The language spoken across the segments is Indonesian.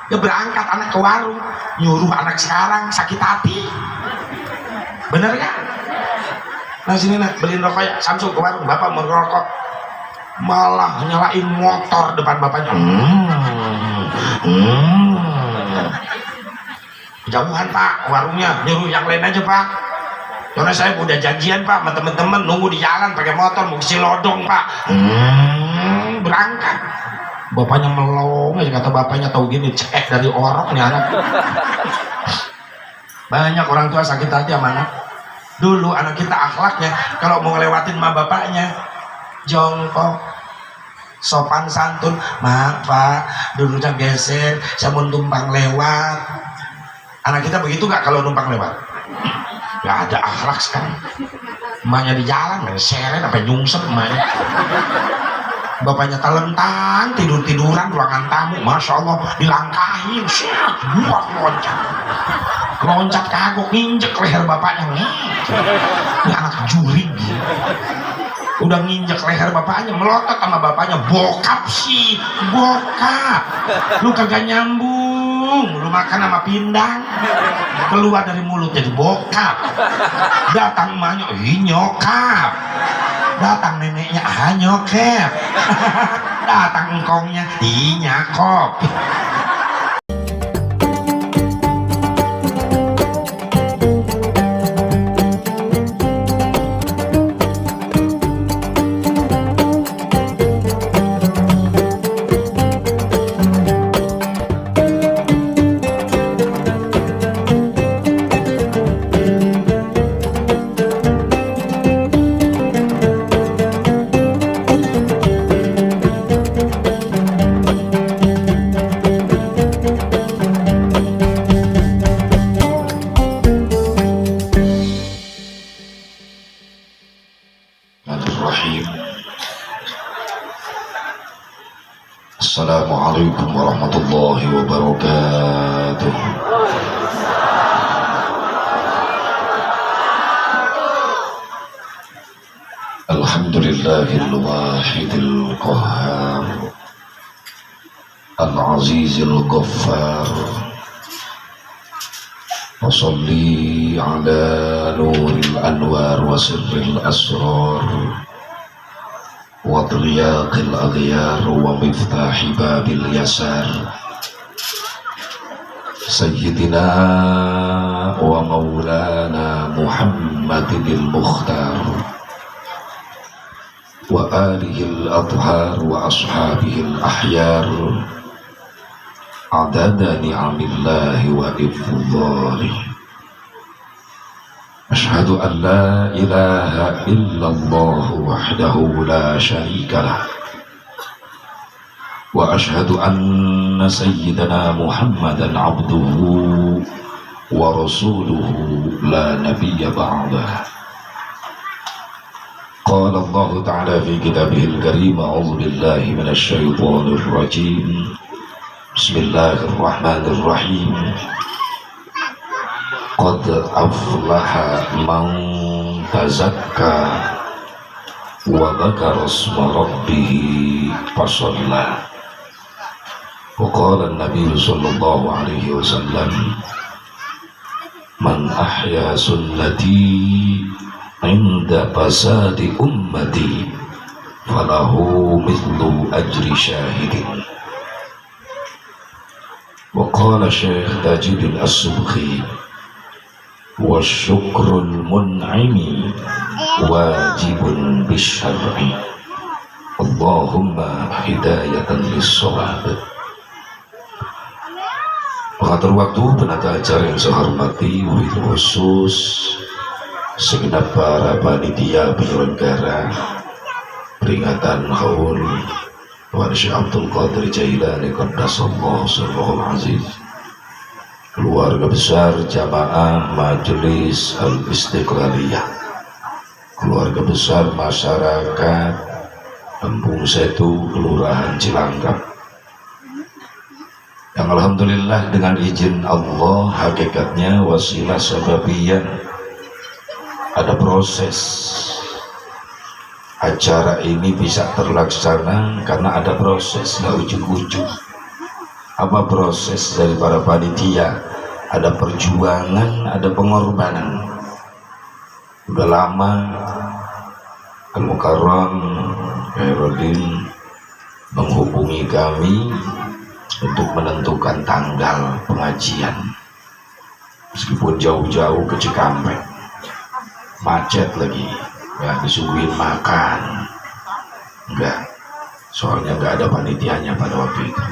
Ya berangkat anak ke warung, nyuruh anak sekarang sakit hati. Bener kan? Nah sini nak beliin rokok ya, Samsul ke warung, bapak mau rokok, malah nyalain motor depan bapaknya. Jauhan pak warungnya, nyuruh yang lain aja pak. Karena saya udah janjian pak sama temen-temen, nunggu di jalan pakai motor mau ke Cilodong pak. Berangkat. Bapaknya melong aja, kata bapaknya, tahu gini cek dari orok nih anak. Banyak orang tua sakit hati sama anak. Dulu anak kita akhlaknya kalau mau ngelewatin sama bapaknya jongkok, sopan santun. Maaf pak, dulunya geser, saya mau numpang lewat. Anak kita begitu gak kalau numpang lewat? Gak ada akhlak sekarang. Emaknya di jalan seret sampai nyungsep emaknya. Bapaknya telentang, tidur-tiduran ruangan tamu, masya Allah, dilangkahin, buat loncat kagok, nginjek leher bapaknya. Ini anak jurig, udah nginjek leher bapaknya, melotot sama bapaknya. Bokap sih, bokap, lu kagak nyambung, lu makan sama pindang, keluar dari mulut jadi bokap. Datang emaknya, nyokap. Datang neneknya, nyokap. Datang engkongnya, nyakop. Assalamualaikum warahmatullahi wabarakatuh. Alhamdulillahil wahidil qahhar, al-azizil ghaffar. Wa sholli ala nuril anwar wa sirril asrar wa triyaqil aghyar wa miftahi babil yasar sayyidina wa maulana Muhammadil Mukhtar wa alihil athhar wa ashabihil ahyar adada ni'amillahi wa ifdhalih. Asyhadu an la ilaha illallah wahdahu la syarika lah wa asyhadu anna sayyidana Muhammadan abduhu wa rasuluhu la nabiyya ba'dah. Qala Allah ta'ala fi kitabihil karim, a'udzu billahi minasy syaithanir rajim. Bismillahirrahmanirrahim. Qad aflaha man tazakka wa dzakara isma rabbih fasalla. Wa qala an-nabiy sallallahu alaihi wasallam, man ahya sunnati inda fasadi ummati falahu mithlu ajri syahidin. Wa qala Syekh Tajuddin As-Subki, wa syukrul mun'imi wajibun bisyar'i. Allahumma hidayatan lis-shawab. Pengatur waktu, penata acara yang saya hormati, wabil khusus segenap para panitia penyelenggara peringatan haul Syekh Abdul Qadir Jailani Qaddasallahu sirrahul aziz, keluarga besar jamaah Majelis Al-Istiqlaliyah, keluarga besar masyarakat Kampung Setu, Kelurahan Cilangkap, yang alhamdulillah dengan izin Allah hakikatnya wasilah sababiyah, ada proses acara ini bisa terlaksana karena ada proses, nggak ujug-ujug. Apa proses dari para panitia? Ada perjuangan, ada pengorbanan. Udah lama Al-Mukarram Khairuddin menghubungi kami untuk menentukan tanggal pengajian, meskipun jauh-jauh ke Cikampek, macet lagi, nggak disuguhin makan, enggak, soalnya nggak ada panitianya pada waktu itu,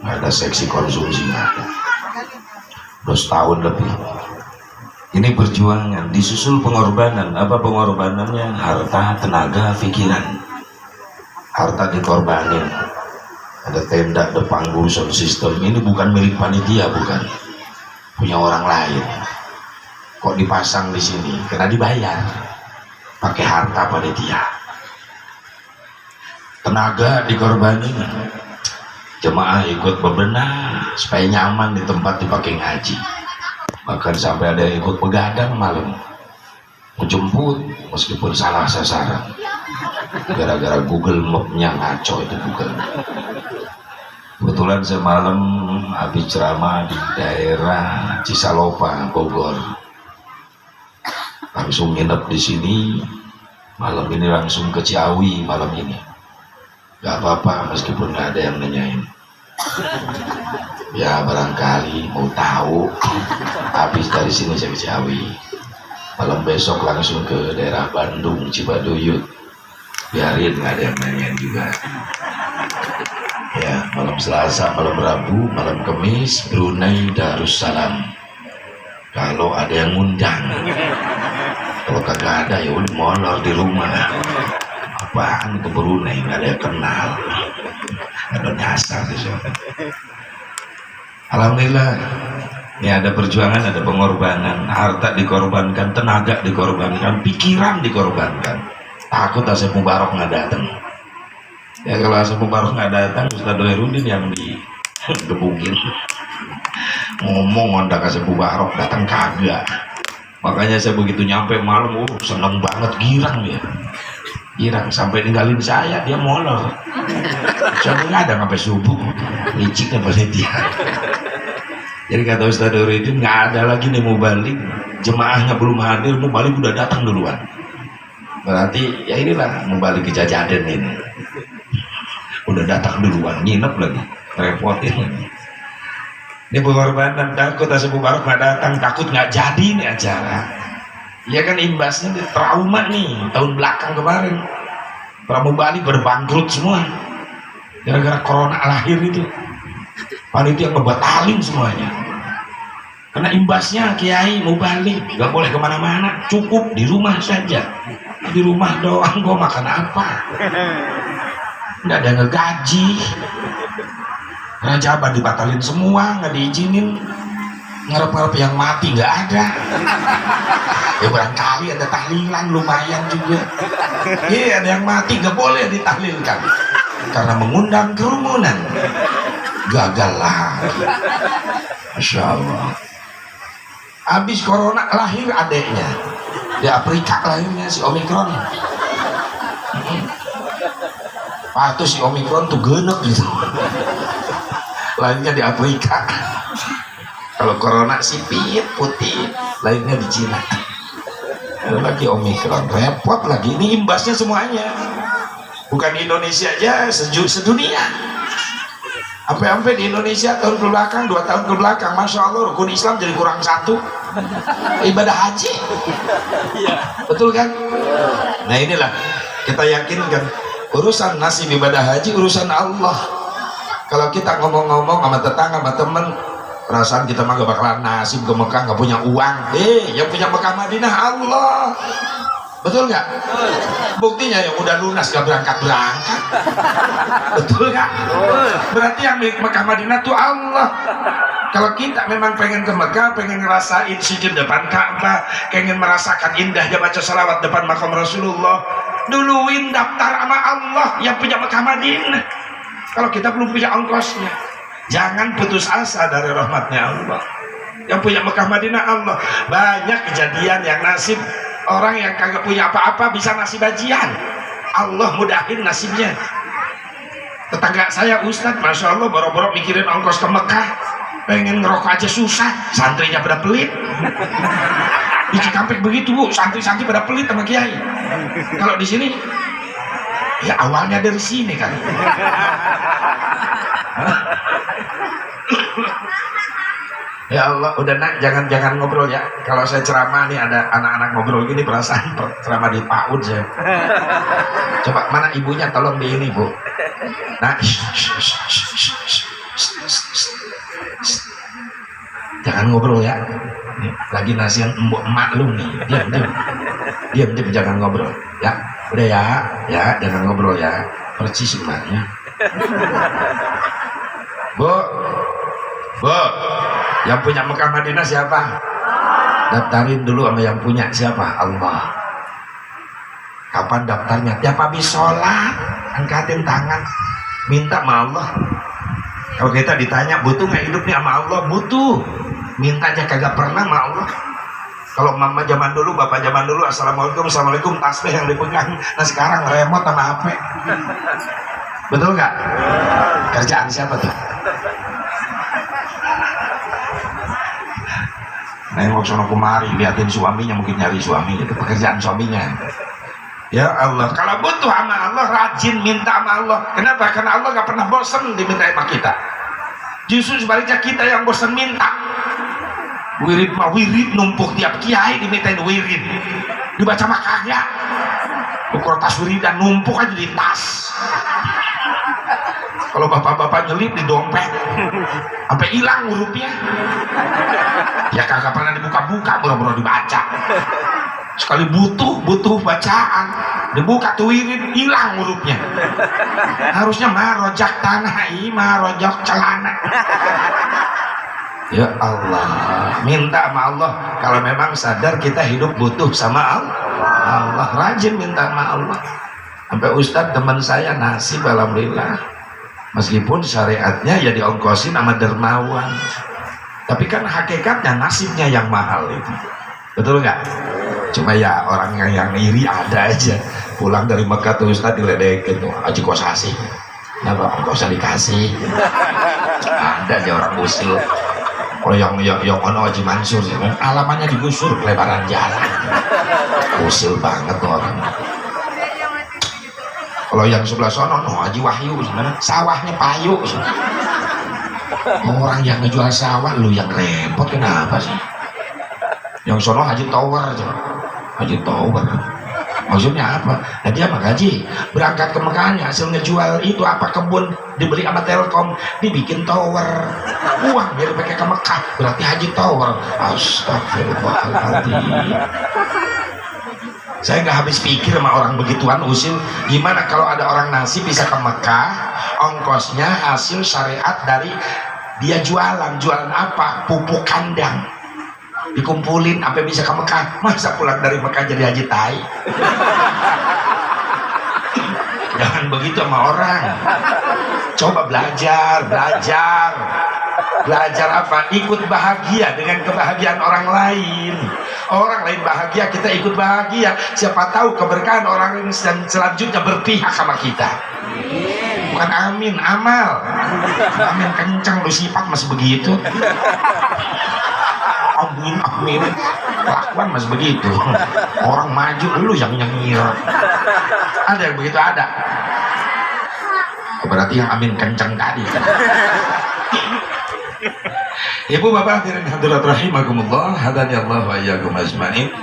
nggak ada seksi konsumsi, nggak ada. Udah setahun lebih ini perjuangan, disusul pengorbanan. Apa pengorbanannya? Harta, tenaga, pikiran. Harta dikorbanin. Ada tenda, ada panggung, sound system. Ini bukan milik panitia, bukan punya orang lain. Kok dipasang di sini? Karena dibayar pakai harta panitia. Tenaga dikorbanin. Jemaah ikut bebenah supaya nyaman di tempat dipakai ngaji. Bahkan sampai ada yang ikut begadang malam, menjemput meskipun salah sasaran. Gara-gara Google Map-nya ngaco itu Google. Kebetulan saya malam habis ceramah di daerah Cisalopa, Bogor. Langsung nginep di sini. Malam ini langsung ke Ciawi malam ini. Gak apa-apa meskipun gak ada yang nanyain. Ya barangkali mau tahu, habis dari sini saya ke Ciawi, malam besok langsung ke daerah Bandung, Cibaduyut. Biarin nggak ada yang nanyain juga. Ya, malam Selasa, malam Rabu, malam Kamis Brunei Darussalam. Kalau ada yang ngundang, kalau kagak ada ya udah molor di rumah. Apaan ke Brunei, nggak ada yang kenal, ada nyasar di sana. Alhamdulillah, ini ada perjuangan, ada pengorbanan, harta dikorbankan, tenaga dikorbankan, pikiran dikorbankan. Takut Asep Mubarok nggak datang. Ya kalau Asep Mubarok nggak datang, Ustaz Khairuddin yang digebukin. Ngomong ngondak Asep Mubarok datang kagak. Makanya saya begitu nyampe malam, seneng banget, girang dia. Girang sampai ninggalin saya, dia molor. Saya nggak ada sampai subuh, liciknya pasti dia. Jadi kata Ustaz Khairuddin, nggak ada lagi nih mau balik, jemaahnya belum hadir, mau balik udah datang duluan. Berarti ya inilah mau balik ke Jajaden ini, udah datang duluan, nginep lagi, repotin lagi. Ini pengorbanan, takut Asep Mubarok nggak datang, takut nggak jadi nih acara. Ya kan imbasnya trauma nih tahun belakang kemarin, pramubali berbangkrut semua gara-gara corona lahir itu. Panitia ngebatalin semuanya karena imbasnya. Kiai mau balik nggak boleh kemana-mana, cukup di rumah saja. Di rumah doang, gua makan apa? Nggak ada ngegaji, rajaban dibatalin semua, nggak diizinin. Ngarep-ngarep yang mati nggak ada. Ya barangkali ada tahlilan lumayan juga. Iya, ada yang mati nggak boleh ditahlilkan karena mengundang kerumunan. Gagal lagi. Masya Allah. Habis corona lahir adeknya di Afrika, lahirnya si Omikron. Patuh si Omikron tuh genep gitu. Lahirnya di Afrika. Kalau corona sipit putih, lahirnya di Cina. Lagi Omikron, repot lagi. Ini imbasnya semuanya. Bukan di Indonesia aja, sedunia. Sampai di Indonesia tahun ke belakang, 2 tahun ke belakang, Masya Allah rukun Islam jadi kurang 1. Ibadah haji. Betul kan? Nah inilah kita yakinkan, urusan nasib ibadah haji urusan Allah. Kalau kita ngomong-ngomong sama tetangga, sama temen, perasaan kita mah gak bakalan nasib ke Mekah, gak punya uang. Yang punya Mekah Madinah Allah. Betul nggak? Buktinya yang udah lunas gak berangkat-berangkat. Betul nggak? Berarti yang milik Mekah Madinah tuh Allah. Kalau kita memang pengen ke Mekah, pengen ngerasain sujud depan Ka'bah, pengen merasakan indahnya baca salawat depan makam Rasulullah, duluin daftar sama Allah yang punya Mekah Madinah. Kalau kita belum punya ongkosnya, jangan putus asa dari rahmatnya Allah. Yang punya Mekah Madinah Allah. Banyak kejadian yang nasib orang yang kagak punya apa-apa bisa nasib bajian. Allah mudahin nasibnya. Tetangga saya Ustadz, Masya Allah, boro-boro mikirin ongkos ke Mekah, pengen ngerokok aja susah, santrinya pada pelit. Di Cikampek begitu Bu, santri-santri pada pelit sama kiai. Kalau di sini ya awalnya dari sini kan. Ya Allah, udah nak, jangan ngobrol ya. Kalau saya ceramah nih ada anak-anak ngobrol gini, perasaan ceramah di PAUD saya. Coba mana ibunya, tolong di ini Bu. Nah, jangan ngobrol ya. Nih, lagi nasihan emak lu nih. Diam, jangan ngobrol. Ya, udah ya, jangan ngobrol ya. Percis emaknya. Bu, yang punya Mekah Madinah siapa? Daftarin dulu sama yang punya siapa? Allah. Kapan daftarnya? Tiap habis sholat, angkatin tangan, minta sama Allah. Kalau kita ditanya butuh nggak hidup nih sama Allah, butuh. Minta aja kagak pernah sama Allah. Kalau mama zaman dulu, bapak zaman dulu, assalamualaikum, tasbih yang dipegang. Nah sekarang remote sama HP. Betul nggak? Kerjaan siapa tuh? Nengok sono kemari, liatin suaminya, mungkin nyari suami, itu pekerjaan suaminya. Ya Allah, kalau butuh sama Allah, rajin minta sama Allah. Kenapa? Karena Allah gak pernah bosan diminta sama kita. Justru sebaliknya kita yang bosan minta. Wirid mah wirid, numpuk tiap kiai dimintain wirid. Dibaca mah kagak. Ukur tas wiridan numpuk aja di tas. Kalau bapak-bapak nyelip di dompet sampai hilang hurufnya, ya kagak pernah dibuka-buka, boro-boro dibaca. Sekali butuh bacaan, dibuka tuh wirid, hilang hurufnya. Harusnya marojak tanah, marojak celana. Ya Allah, minta sama Allah. Kalau memang sadar kita hidup butuh sama Allah, rajin minta sama Allah. Sampai Ustadz teman saya nasib, alhamdulillah. Meskipun syariatnya ya diongkosin sama dermawan, tapi kan hakikatnya nasibnya yang mahal itu. Betul nggak? Cuma ya orang yang iri ada aja. Pulang dari Mekah tuh Ustadz diledekin tuh, Haji Kosasi. Kenapa nggak usah dikasih? Ada aja orang usil. Kalau yang ono Haji Mansur, alamannya digusur kelebaran jalan. Usil banget tuh orang. Kalau yang sebelah sono, Haji Wahyu sebenarnya sawahnya payu. Orang yang ngejual sawah, lu yang repot kenapa sih? Yang sono Haji Tower, Haji Tower. Maksudnya apa? Nah dia mah gaji berangkat ke Mekahnya, hasil ngejual itu apa kebun dibeli sama Telkom, dibikin tower. Uang biar pakai ke Mekah, berarti Haji Tower. Astagfirullahaladzim. Saya nggak habis pikir sama orang begituan usil. Gimana kalau ada orang nasib bisa ke Mekah, ongkosnya hasil syariat dari dia jualan apa? Pupuk kandang, dikumpulin sampai bisa ke Mekah. Masa pulang dari Mekah jadi haji tai? Jangan begitu sama orang. Coba belajar apa? Ikut bahagia dengan kebahagiaan orang lain. Orang lain bahagia, kita ikut bahagia. Siapa tahu keberkahan orang ini selanjutnya berpihak sama kita. Bukan amin, amal. Amin kenceng, lu sifat masih begitu. Amin. Kelakuan masih begitu. Orang maju, lu yang nyengir. Ada yang begitu, ada. Berarti yang amin kenceng tadi. Ibu bapak hadirin hadirat rahimakumullah, hadani Allah wa iyyakum ajmain.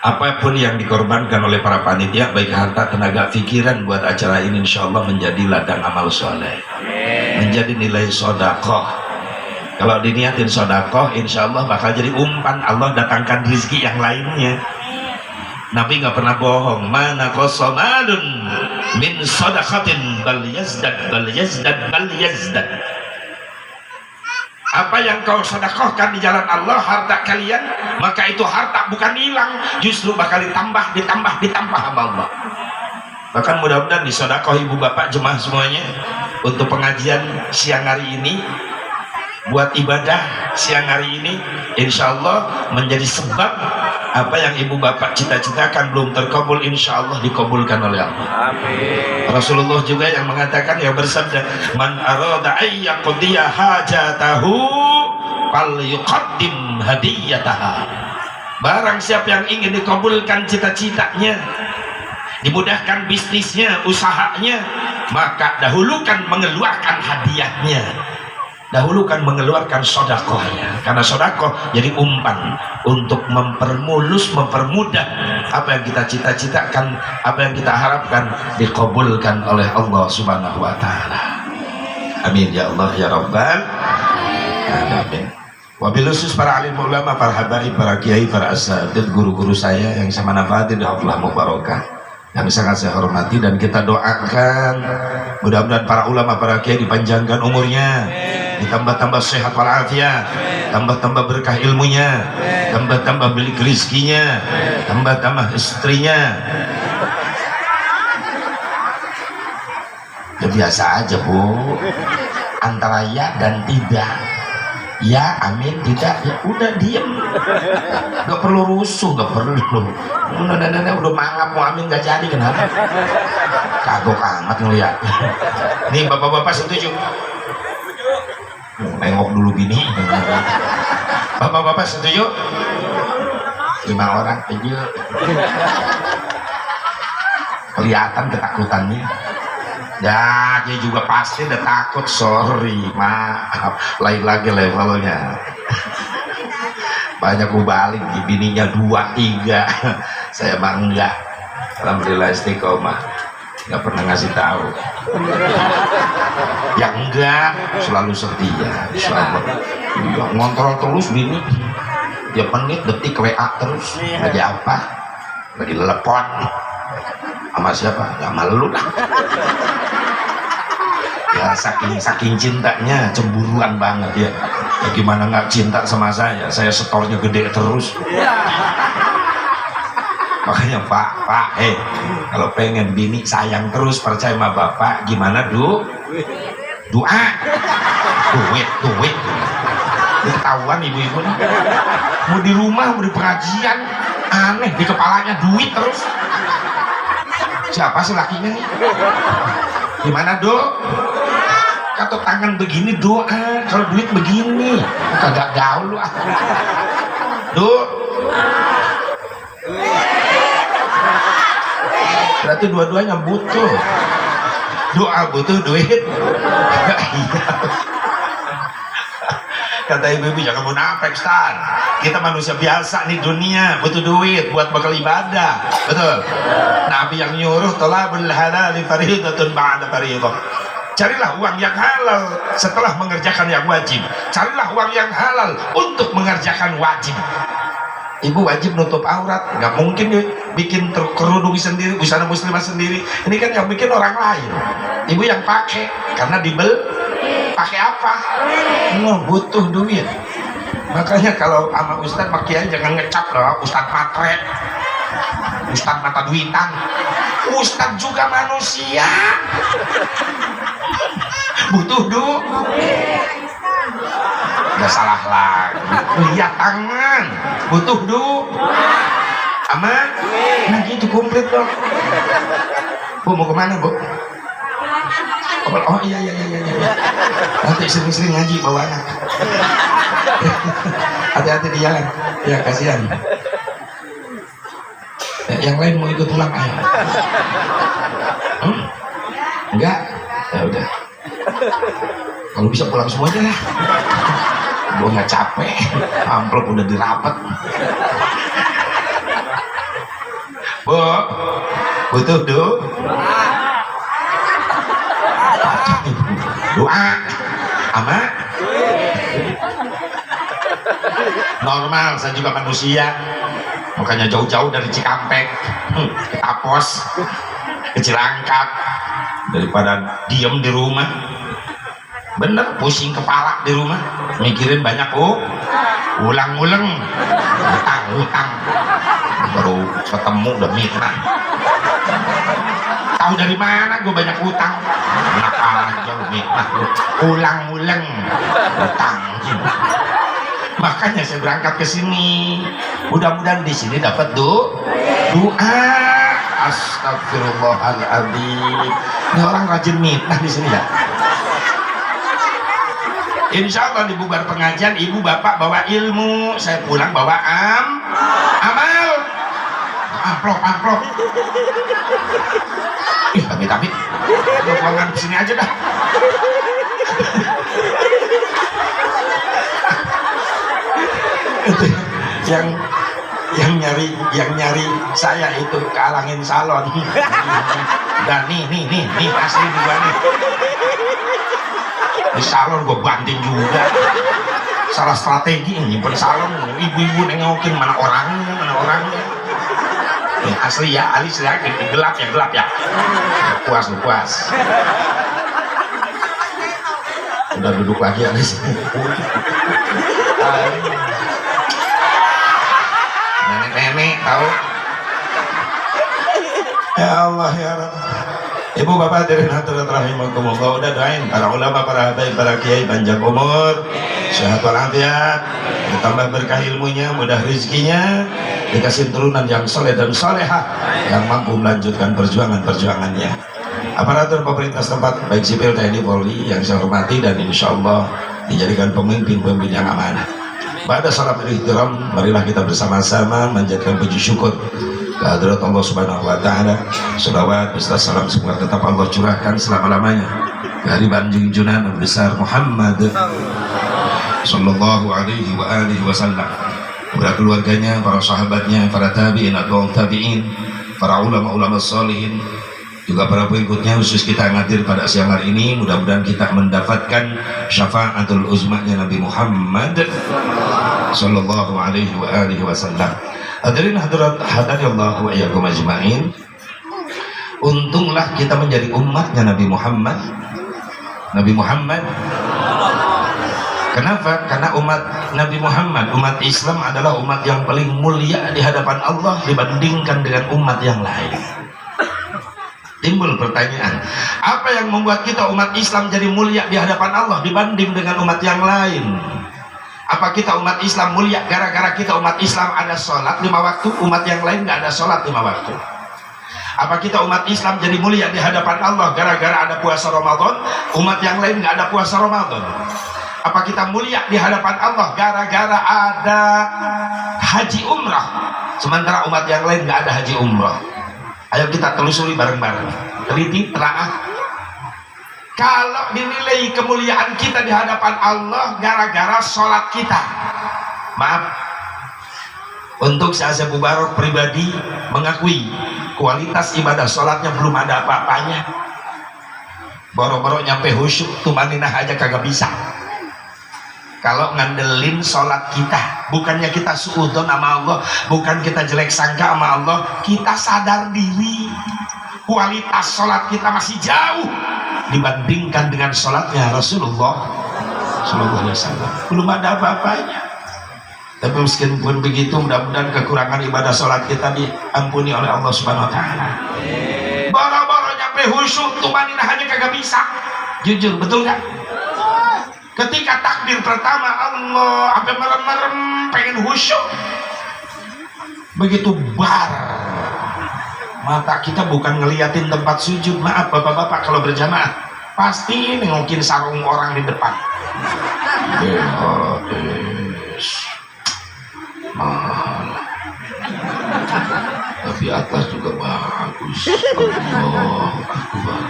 Apapun yang dikorbankan oleh para panitia, baik harta, tenaga, pikiran buat acara ini, insyaallah menjadi ladang amal soleh, menjadi nilai sodakoh. Kalau diniatin sodakoh, insyaallah bakal jadi umpan Allah datangkan rezeki yang lainnya. Nabi nggak pernah bohong. Mana qasamadun min sodakatin bal yazdad. Apa yang kau sedekahkan di jalan Allah, harta kalian, maka itu harta bukan hilang, justru bakal ditambah sama Allah. Bahkan mudah-mudahan disedekah ibu bapak jemaah semuanya untuk pengajian siang hari ini, buat ibadah siang hari ini, insya Allah menjadi sebab Apa yang ibu bapak cita-citakan belum terkabul, insya Allah dikabulkan oleh Allah. Amin. Rasulullah juga yang mengatakan, yang bersabda, man arada ayyaqdiya hajatahu fal yuqaddim hadiyataha. Barang siapa yang ingin dikabulkan cita-citanya, dimudahkan bisnisnya, usahanya, maka dahulukan mengeluarkan hadiahnya, dahulukan mengeluarkan sodakohnya, karena sodakoh jadi umpan untuk mempermulus, mempermudah apa yang kita cita-citakan, apa yang kita harapkan dikabulkan oleh Allah Subhanahu wa Ta'ala. Amin ya Allah ya Rabbal alamin. Wabil khusus para alim ulama, para habaib, para kiai, para asatidz, guru-guru saya yang sama nafatin haflah mubarakah yang sangat saya hormati, dan kita doakan mudah-mudahan para ulama, para kiai dipanjangkan umurnya, ditambah-tambah sehat walafiat, tambah-tambah berkah ilmunya, tambah-tambah beli rezekinya, tambah-tambah istrinya. Ya biasa aja Bu, antara ya dan tidak. Ya amin, tidak ya udah diem, nggak perlu rusuh, nggak perlu. Udah mangap mau amin nggak jadi, kenapa? Kagok amat ngeliat. Nih bapak-bapak setuju? Nengok dulu gini. Bapak-bapak setuju? 5 orang setuju. Kelihatan ketakutannya. Ya, dia juga pasti udah takut, sorry, maaf, lain lagi levelnya. Banyak balik, bininya 2, 3, saya mah enggak. Alhamdulillah istiqomah, nggak pernah ngasih tahu. Yang enggak selalu setia, insyaallah. Ngontrol terus bini, tiap menit detik WA terus, lagi apa? Lagi telepon. Sama siapa? Ya malu lah. Ya saking cintanya, cemburuan banget ya. Ya gimana nggak cinta sama saya setornya gede terus. Makanya Pak, kalau pengen bini sayang terus, percaya sama bapak, gimana doa, duit. Ini ketahuan ibu-ibu nih, mau di rumah, mau di pengajian, aneh di kepalanya duit terus. Siapa sih lakinya nih? Gimana kata tangan begini doa, kalau duit begini kagak gaul lu. Berarti dua-duanya butuh doa, butuh duit. Iya. Kata ibu-ibu jangan munafik, Stan. Kita manusia biasa nih dunia, butuh duit buat bekal ibadah. Betul. Nabi yang nyuruh talabul halal fariidatun ba'da fariidah. Carilah uang yang halal setelah mengerjakan yang wajib. Carilah uang yang halal untuk mengerjakan wajib. Ibu wajib nutup aurat, nggak mungkin bikin kerudung sendiri, busana muslimah sendiri. Ini kan yang bikin orang lain. Ibu yang pakai, karena pakai apa? Butuh duit. Makanya kalau sama Ustadz Pak Kiai jangan ngecap loh, Ustadz matre, Ustadz mata duitan. Ustadz juga manusia, butuh duit. Udah salah lagi. Lihat tangan, butuh aman. Nah gitu komplit dong. Bu mau kemana Bu? Oh iya. Nanti sering-sering ngaji bawa anak. Hati-hati di jalan. Ya kasihan. Yang lain mau ikut pulang ayo. Enggak? Ya udah. Kalau bisa pulang semuanya lah. Gue nggak capek. Amplop udah dirapet. Bu, butuh doa ama normal. Saya juga manusia, makanya jauh-jauh dari Cikampek ke Tapos, ke Cilangkap, daripada diem di rumah. Bener, pusing kepala di rumah, mikirin banyak ulang-ulang, utang baru ketemu udah mirna. Tahu dari mana gue banyak utang? Enak aja mirna, ulang-ulang utang. Makanya saya berangkat ke sini. Mudah-mudahan di sini dapat doa. Astagfirullahaladzim. Ini orang rajin mitnah di sini ya. Insya Allah di bubar pengajian ibu bapak bawa ilmu, saya pulang bawa amal. Amplop. Ih tapi ruangan di sini aja dah. Itu yang nyari saya itu kealangin salon. Dan nih asli juga nih. Di salon gue banting juga. Salah strategi nyimpen salon, ibu-ibu nengokin mana orangnya. Ini asli ya, alis ya, gelap ya. Puas. Udah duduk lagi alis. Nenek tahu. Ya Allah ya Rabb. Ibu bapak hadirin hadirat rahimakumullah, udah doain para ulama, para habaib, para kiai panjang umur, sehat walafiat, ditambah berkah ilmunya, mudah rezekinya, dikasih turunan yang soleh dan solehah yang mampu melanjutkan perjuangannya. Aparatur pemerintah setempat baik sipil, TNI, Polri yang saya hormati dan insya Allah dijadikan pemimpin yang amanah. Pada salam ihtiram, marilah kita bersama-sama menjadikan puji syukur kehadirat Allah Subhanahu wa taala. Shalawat beserta salam semoga tetap Allah curahkan selama-lamanya dari junjungan besar Muhammad sallallahu alaihi wa alihi wasallam, kepada keluarganya, para sahabatnya, para tabi'in atau tabi'in, para ulama-ulama salihin, juga para pengikutnya, khusus kita yang hadir pada siang hari ini. Mudah-mudahan kita mendapatkan syafaatul uzmanya Nabi Muhammad sallallahu alaihi wa alihi wasallam. Hadirin hadirat hadanillahu wa iyyakum ajmain. Untunglah kita menjadi umatnya Nabi Muhammad. Kenapa? Karena umat Nabi Muhammad, umat Islam adalah umat yang paling mulia di hadapan Allah dibandingkan dengan umat yang lain. Timbul pertanyaan, apa yang membuat kita umat Islam jadi mulia di hadapan Allah dibanding dengan umat yang lain? Apa kita umat Islam mulia gara-gara kita umat Islam ada sholat 5 waktu, umat yang lain nggak ada sholat 5 waktu? Apa kita umat Islam jadi mulia di hadapan Allah gara-gara ada puasa Ramadan, umat yang lain nggak ada puasa Ramadan? Apa kita mulia di hadapan Allah gara-gara ada haji umrah, sementara umat yang lain nggak ada haji umrah? Ayo kita telusuri bareng-bareng, teliti, telaah. Kalau dinilai kemuliaan kita di hadapan Allah gara-gara sholat kita, maaf, untuk saya Mubarak pribadi mengakui kualitas ibadah sholatnya belum ada apa-apanya. Boro-boro nyampe khusyuk tumaninah aja kagak bisa. Kalau ngandelin sholat kita, bukannya kita suudzon sama Allah, bukan kita jelek sangka sama Allah, kita sadar diri kualitas sholat kita masih jauh dibandingkan dengan sholatnya Rasulullah Sallallahu Alaihi Wasallam. Belum ada apa-apanya. Tapi meskipun begitu, mudah-mudahan kekurangan ibadah sholat kita diampuni oleh Allah Subhanahu Wa Taala. Boro-boro nyampe khusyuk tumaninah aja kagak bisa. Jujur, betul nggak? Ketika takbir pertama Allah sampai merem-merem pengen khusyuk, begitu bar mata kita bukan ngeliatin tempat sujud. Maaf bapak-bapak, kalau berjamaah pasti nengokin sarung orang di depan. Tapi atas juga bagus. Allah Akbar.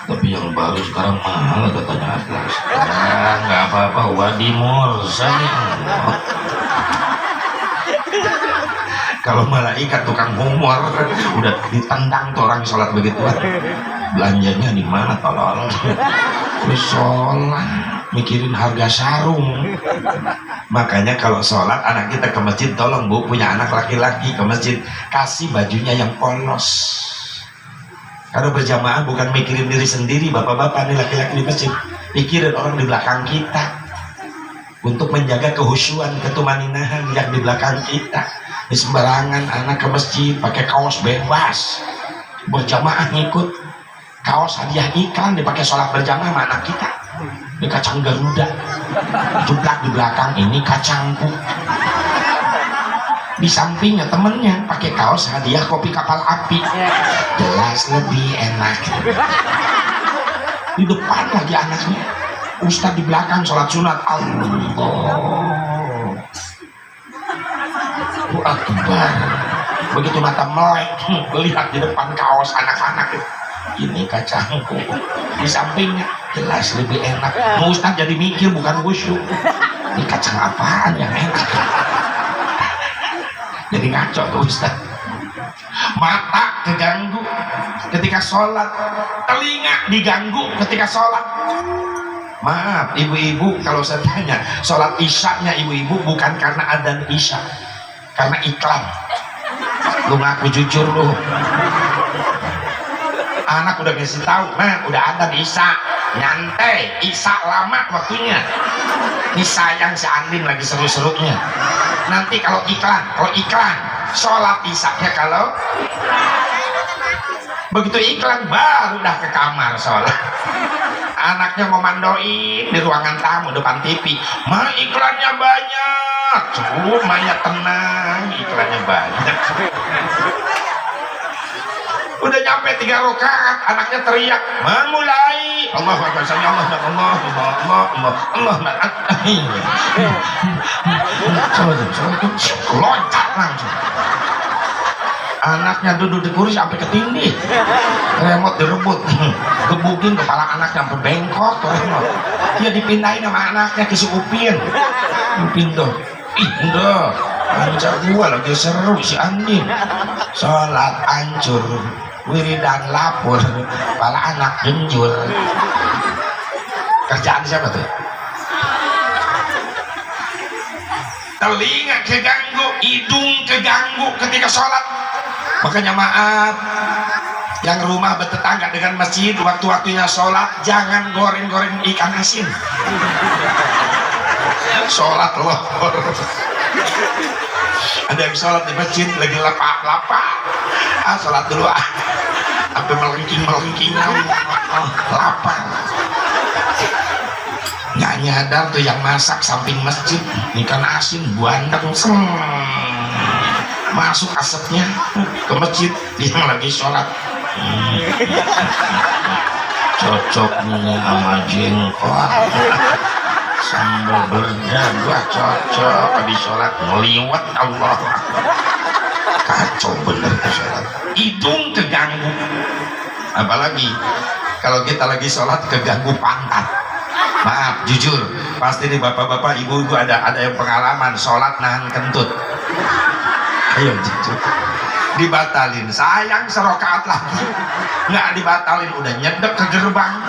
Tapi yang baru sekarang mahal katanya atas. Nggak apa-apa, wadi morsan. Kalau malaikat tukang humor udah ditendang tuh orang sholat begitu, belanjanya di mana tolol? Sholat mikirin harga sarung. Makanya kalau sholat anak kita ke masjid, tolong Bu, punya anak laki-laki ke masjid, kasih bajunya yang polos. Karena berjamaah bukan mikirin diri sendiri, bapak-bapak nih laki-laki di masjid, pikirin orang di belakang kita, untuk menjaga kehusyuan, ketumaninahan yang di belakang kita. Di sembarangan anak ke masjid pakai kaos bebas, berjamaah ngikut, kaos hadiah iklan dipakai sholat berjamaah sama anak kita di kacang Garuda. Jublak di belakang, ini kacangku. Di sampingnya temennya pakai kaos hadiah kopi kapal api, jelas lebih enak. Di depan lagi anaknya, Ustadz di belakang sholat sunat. Allahu Akbar. Begitu mata melek lihat di depan kaos anak-anak, ini kacangku. Di sampingnya jelas lebih enak. Ustadz jadi mikir, bukan khusyuk, ini kacang apaan yang enak. Jadi ngaco tuh Ustaz. Mata keganggu ketika sholat, telinga diganggu ketika sholat. Maaf ibu-ibu, kalau saya tanya, sholat isyaknya ibu-ibu bukan karena adzan isya, karena iklan. Lu ngaku jujur lu. Anak udah ngasih tahu, nah udah adzan isya, nyantai, isya lama waktunya. Ini sayang si Andin lagi seru-serunya. Nanti kalau iklan sholat isyaknya kalau begitu iklan baru dah ke kamar sholat. Anaknya ngomandoin di ruangan tamu depan TV, mah iklannya banyak. Maya tenang, iklannya banyak. Udah nyampe 3 rakaat, anaknya teriak, memulai Allahu Akbar, Allah loncat langsung. Anaknya duduk di kursi sampai ketindih, remote direbut, gebukin kepala anaknya sampai bengkok tuh remote. Dia dipindahin sama anaknya ke si Upin. Upin tuh, udah lancar gua lagi seru si Andin. Sholat hancur, wiridan lapor, kepala anak genjul. Kerjaan siapa tuh? Telinga keganggu, hidung keganggu ketika sholat. Makanya maaf, yang rumah bertetangga dengan masjid, waktu-waktunya sholat jangan goreng-goreng ikan asin. Sholat loh. Ada yang sholat di masjid lagi lapak-lapak, sholat dulu sampai melengking lapar. Nggak nyadar tuh yang masak samping masjid ikan asin bandeng, masuk asapnya ke masjid, dia lagi sholat. Cocok nih sama jengkol, sambal berjabah, cocok habis sholat ngeliwat. Allah, kacau bener tuh sholat. Hidung keganggu, apalagi kalau kita lagi sholat keganggu pantat. Maaf jujur, pasti nih bapak-bapak ibu-ibu ada yang pengalaman sholat nahan kentut. Ayo jujur, dibatalin, sayang serokaat lagi, nggak dibatalin udah nyedek ke gerbang.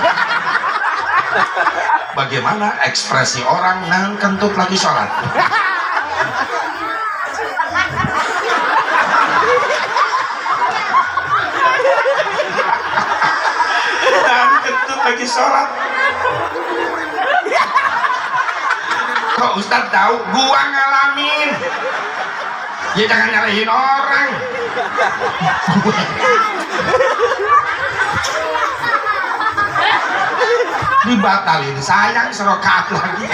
Bagaimana ekspresi orang nahan kentut lagi sholat? Nahan kentut lagi sholat. Kok Ustadz tahu? Gua ngalamin. Ya jangan nyalahin orang. Dibatalin, sayang serokaat lagi.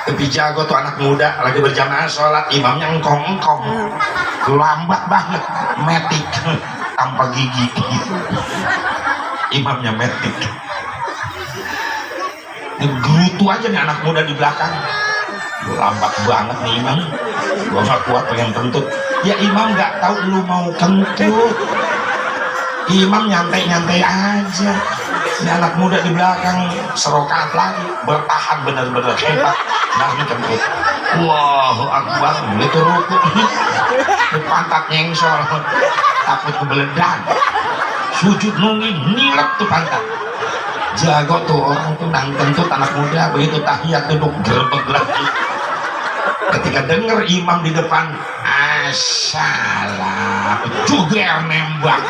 Tapi jago tuh anak muda lagi berjamaah sholat, imamnya engkong-engkong, lambat banget, metik tanpa gigi. Imamnya metik. Gerutu aja nih anak muda di belakang, lambat banget nih imam. Gua gak kuat pengen kentut. Ya imam gak tahu lu mau kentut, imam nyantai-nyantai aja. Ini anak muda di belakang serokaat lagi, bertahan bener-bener hebat. Nah ini kentut, Allahu Akbar, itu ruku, pantat nyengsol, takut kebeledan, sujud nungging, nilep tuh pantat. Jago tuh orang tuh nang kentut anak muda, begitu tahiyat duduk gerbek lagi. Ketika denger imam di depan, assalam, juga nembak,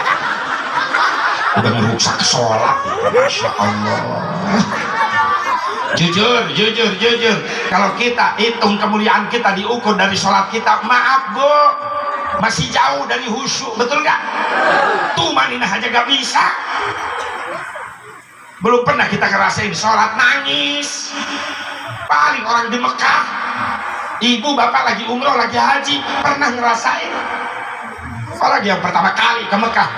udah ngerusak sholat. Masya Allah. Jujur, kalau kita hitung kemuliaan kita diukur dari sholat kita, maaf bu, masih jauh dari khusyuk, betul nggak? Tumaninah aja gak bisa. Belum pernah kita ngerasain sholat nangis, orang di Mekah, ibu bapak lagi umroh lagi haji, pernah ngerasain. Apalagi yang pertama kali ke Mekah,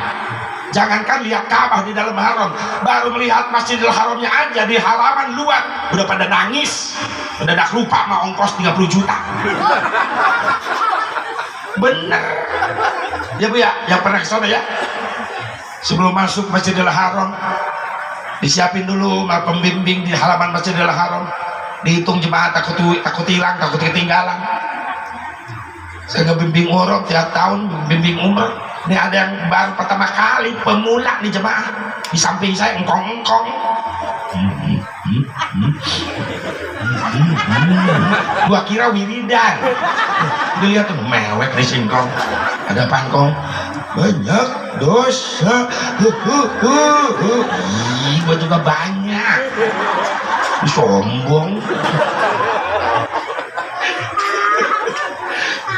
jangankan lihat Ka'bah di dalam haram, baru melihat Masjidil Haramnya aja di halaman luar udah pada nangis, mendadak lupa sama ongkos 30 juta. Bener ya Bu ya, yang pernah kesana ya, sebelum masuk Masjidil Haram disiapin dulu sama pembimbing di halaman Masjidil Haram, dihitung jemaah, takut hilang, takut ketinggalan. Saya ngebimbing umroh tiap tahun, bimbing umroh. Ini ada yang baru pertama kali pemula nih jemaah, di samping saya engkong-engkong. Gua kira wiridan. Dilihat tuh mewek di singkong. Ada pangkong. Banyak dosa. Ih, gua juga banyak. Sombong.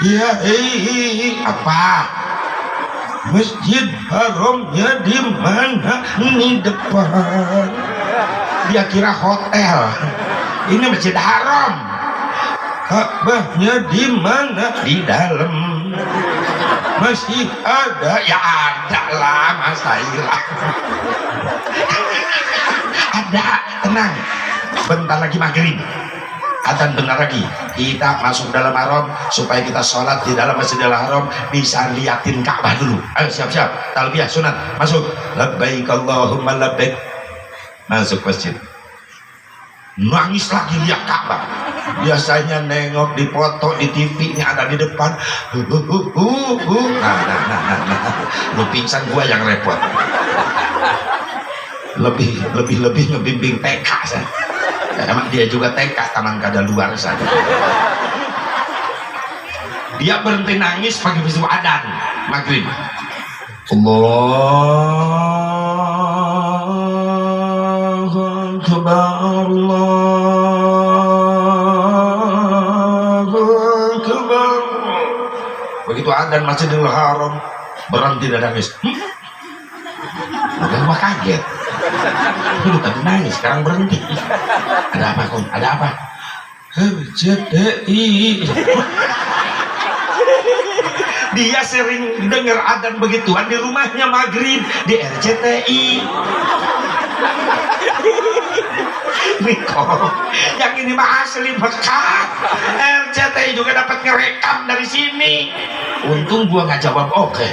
Ya, apa? Masjid Haramnya di mana? Ini depan. Dia kira hotel. Ini Masjid Haram. Ka'bahnya di mana? Di dalam. Masih ada? Ya ada lah, masa hilang. Ada, tenang. Bentar lagi maghrib. Adzan benar lagi, kita masuk dalam haram supaya kita sholat di dalam Masjidil Haram bisa liatin Ka'bah dulu. Ayo siap-siap, talbiyah sunat, masuk. Labbaik Allahumma labbaik. Masuk masjid. Nangis lagi lihat Ka'bah. Biasanya nengok di foto di TV ini ada di depan. Lu pingsan, gua yang repot. Lebih ngebimbing TK saya. Emang dia juga TK, taman kada luar saja. Dia berhenti nangis pagi besok adzan maghrib. Allahu Akbar, Allahu Akbar. Begitu adzan Masjidil Haram, berhenti dan nangis. Udah gua kaget. Dulu tadi nangis, sekarang berhenti. Ada apa Kom? Ada apa? RCTI. Dia sering dengar adzan begituan di rumahnya maghrib di RCTI. Ini kok, yang ini mah asli Mekah. RCTI juga dapat ngerekam dari sini. Untung gua nggak jawab oke.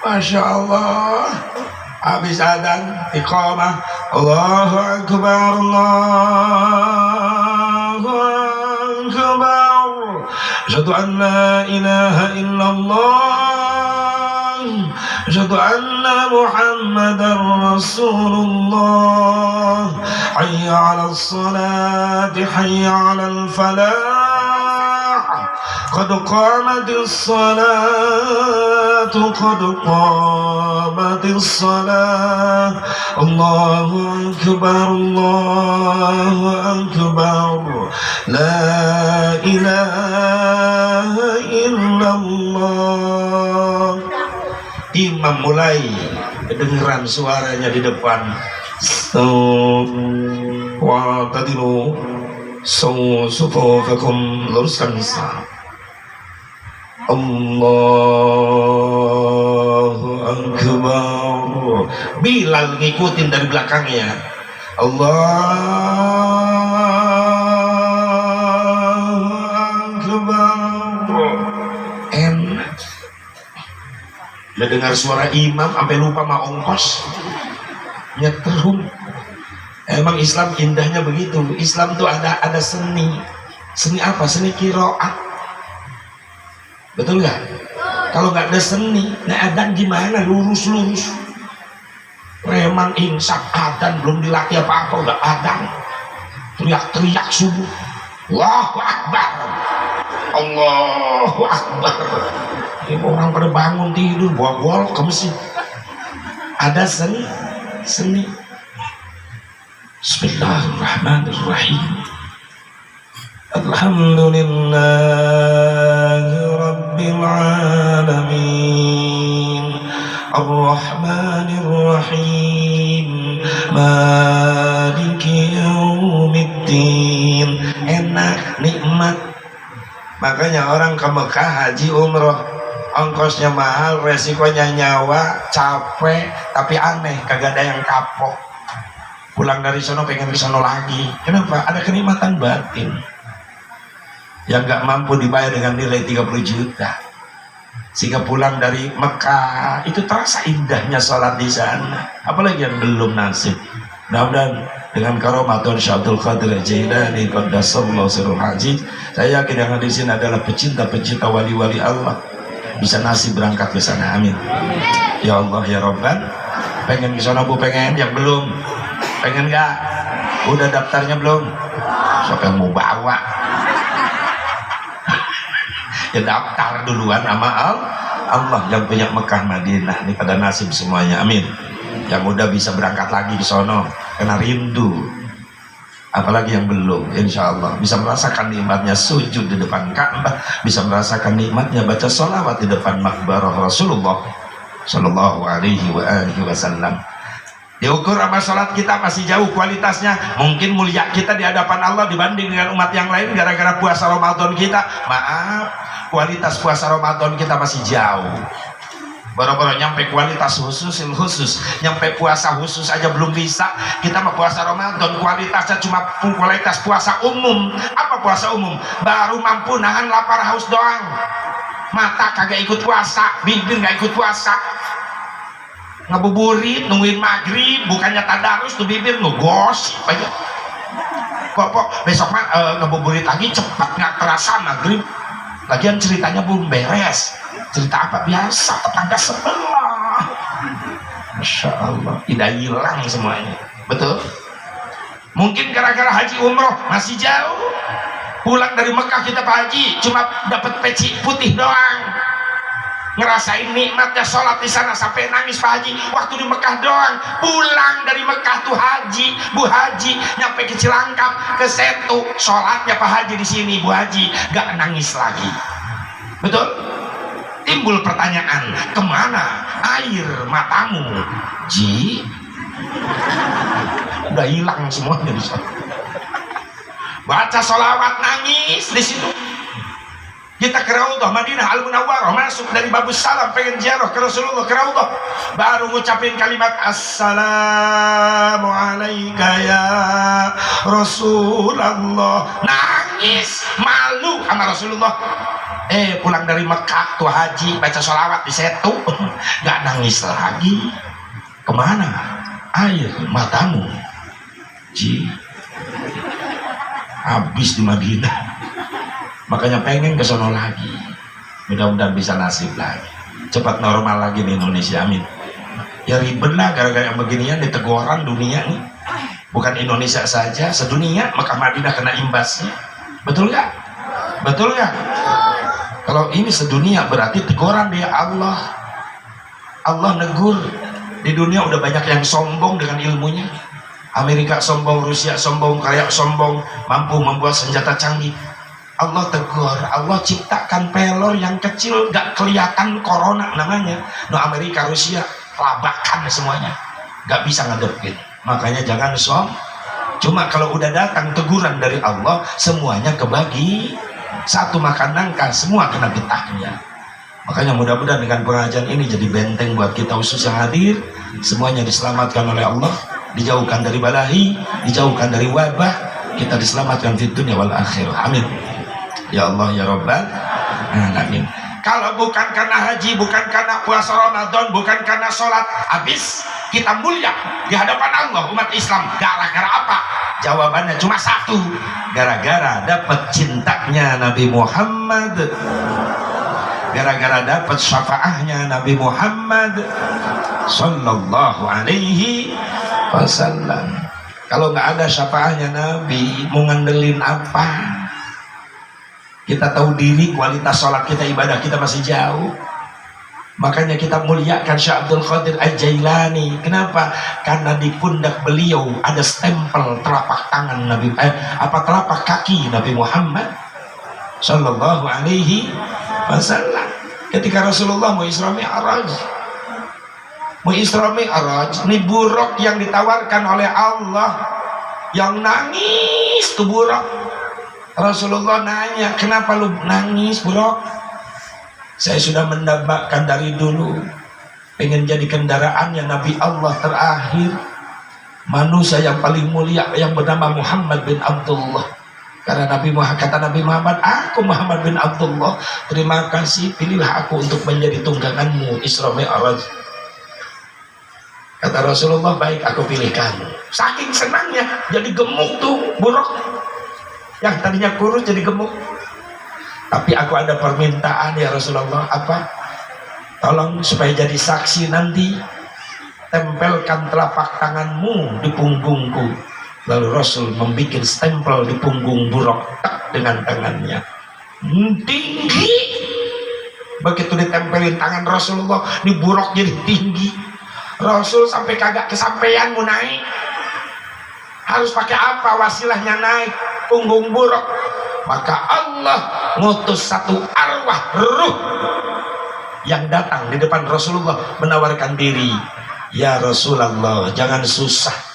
Masya Allah. Habis adzan iqamah, Allahu Akbar, Allahu Akbar, asyhadu an la ilaha illallah, asyhadu anna Muhammadar Rasulullah, hayya 'alas salati, hayya 'alal falah, qad qamatis salatu, qad qamatis salah, Allahu Akbar, Allahu Akbar, la ilaha illallah. Imam mulai kedengeran suaranya di depan. Wa tadilu sufufakum, luruskan misal. Allahu Akbar. Bilal ngikutin dari belakangnya. Allahu Akbar. Enak. Dia dengar suara imam sampai lupa sama ongkos. Nyetrum. Emang Islam indahnya begitu. Islam tuh ada seni. Seni apa? Seni qiraat. Betul nggak? Kalau nggak ada seni, nah adzan gimana? Lurus. Preman insaf adzan belum dilatih apa-apa udah adzan. Teriak-teriak subuh. Allahu Akbar. Allahu Akbar. Ini orang pada bangun tidur, bawa ke masjid. Ada seni. Bismillahirrahmanirrahim. Alhamdulillahi Rabbil Alamin, Ar-Rahmanir Rahim, Maliki Makanya orang ke Mekah haji umroh ongkosnya mahal, resikonya nyawa, capek, tapi aneh, kagak ada yang kapok. Pulang dari sono pengen ke sono lagi. Kenapa? Ada kenikmatan batin yang gak mampu dibayar dengan nilai 30 juta. Sehingga pulang dari Mekah itu terasa indahnya sholat di sana. Apalagi yang belum nasib. Mudah-mudahan dengan karomatul Syabdul Qadir Jailani qaddasallahu sirruh haji, saya yakin yang di sini adalah pecinta-pecinta wali-wali Allah, bisa nasib berangkat ke sana. Amin. Ya Allah ya Rabban. Pengen ke sana Bu? Pengen? Yang belum? Pengen gak? Udah daftarnya belum? Siapa yang mau bawa? Ya daftar duluan sama Allah yang punya Mekah Madinah. Ini pada nasib semuanya. Amin. Yang muda bisa berangkat lagi ke sono karena rindu. Apalagi yang belum, insya Allah bisa merasakan nikmatnya sujud di depan Ka'bah, bisa merasakan nikmatnya baca sholawat di depan makbarah Rasulullah Sallallahu Alaihi Wasallam. Diukur sama sholat kita masih jauh kualitasnya. Mungkin mulia kita di hadapan Allah dibanding dengan umat yang lain gara-gara puasa Ramadan kita. Maaf, kualitas puasa Ramadan kita masih jauh. Baru-baru nyampe kualitas khusus, nyampe puasa khusus aja belum bisa. Kita mah puasa Ramadan kualitasnya cuma kualitas puasa umum. Apa puasa umum? Baru mampu nahan lapar haus doang. Mata kagak ikut puasa, bibir gak ikut puasa. Ngebuburit nungguin maghrib, bukannya tadarus tuh bibir ngegosip aja. Kok besok mah ngebuburit lagi cepat, nggak terasa maghrib. Lagian ceritanya belum beres. Cerita apa? Biasa, tetangga sebelah. Masya Allah, tidak hilang semuanya. Betul? Mungkin gara-gara haji umroh masih jauh. Pulang dari Mekah kita Pak Haji cuma dapat peci putih doang. Ngerasain nikmatnya sholat di sana sampai nangis Pak Haji. Waktu di Mekah doang. Pulang dari Mekah tuh Haji, Bu Haji, nyampe ke Cilangkap, ke Setu, sholatnya Pak Haji di sini Bu Haji, gak nangis lagi. Betul? Timbul pertanyaan, kemana air matamu, Ji? Udah hilang semuanya di sana. Baca sholawat nangis di situ. Kita ke Raudhah Madinah Al-Munawwarah, masuk dari Babus Salam pengen ziarah ke Rasulullah ke Raudhah, baru ngucapin kalimat Assalamu alayka ya Rasulullah, nangis malu sama Rasulullah. Pulang dari Mekah tuh haji baca sholawat di Setu gak nangis lagi. Kemana air matamu, Ji? Habis di Madinah. Makanya pengen ke sono lagi. Mudah-mudahan bisa nasib lagi. Cepat normal lagi di Indonesia. Amin. Ya ribet lah gara-gara yang beginian diteguran dunia nih. Bukan Indonesia saja, sedunia. Mekah Madinah kena imbasnya. Betul nggak? Betul nggak? Kalau ini sedunia berarti teguran dia Allah. Allah negur. Di dunia udah banyak yang sombong dengan ilmunya. Amerika sombong, Rusia sombong, Korea sombong, mampu membuat senjata canggih. Allah tegur, Allah ciptakan pelor yang kecil, gak kelihatan corona namanya. No Amerika, Rusia, labakan semuanya, gak bisa ngadepin. Makanya jangan cuma kalau udah datang teguran dari Allah, semuanya kebagi. Satu makan nangka, semua kena getahnya. Makanya mudah-mudahan dengan pengajian ini jadi benteng buat kita khusus yang hadir. Semuanya diselamatkan oleh Allah, dijauhkan dari balahi, dijauhkan dari wabah, kita diselamatkan di dunia wal akhirah. Amin. Ya Allah ya Rabbal Alamin. Kalau bukan karena haji, bukan karena puasa Ramadan, bukan karena sholat, habis kita mulia di hadapan Allah umat Islam. Gara-gara apa? Jawabannya cuma satu, gara-gara dapat cintanya Nabi Muhammad, gara-gara dapat syafaahnya Nabi Muhammad Sallallahu Alaihi Wasallam. Kalau nggak ada syafaahnya Nabi, mau ngandelin apa? Kita tahu diri kualitas sholat kita, ibadah kita masih jauh. Makanya kita muliakan Syekh Abdul Qadir Al-Jailani. Kenapa? Karena di pundak beliau ada stempel telapak tangan Nabi, telapak kaki Nabi Muhammad Sallallahu Alaihi Wasallam. Ketika Rasulullah mau Isra Mi'raj, ini buruk yang ditawarkan oleh Allah, yang nangis tuh buruk. Rasulullah nanya, kenapa lu nangis bro? Saya sudah mendambakan dari dulu pengen jadi kendaraannya Nabi Allah terakhir, manusia yang paling mulia yang bernama Muhammad bin Abdullah. Karena Nabi Muhammad, kata Nabi Muhammad, aku Muhammad bin Abdullah, terima kasih, pilihlah aku untuk menjadi tungganganmu Isra Mi'raj. Kata Rasulullah, baik, aku pilih kamu. Saking senangnya jadi gemuk tuh buruk, yang tadinya kurus jadi gemuk. Tapi aku ada permintaan ya Rasulullah. Apa? Tolong supaya jadi saksi nanti, tempelkan telapak tanganmu di punggungku. Lalu Rasul membuat stempel di punggung buruk dengan tangannya tinggi. Begitu ditempelin tangan Rasulullah, di buruk jadi tinggi. Rasul sampai kagak kesampaian mau naik. Harus pakai apa wasilahnya naik punggung buruk? Maka Allah ngutus satu arwah ruh yang datang di depan Rasulullah menawarkan diri. Ya Rasulullah, jangan susah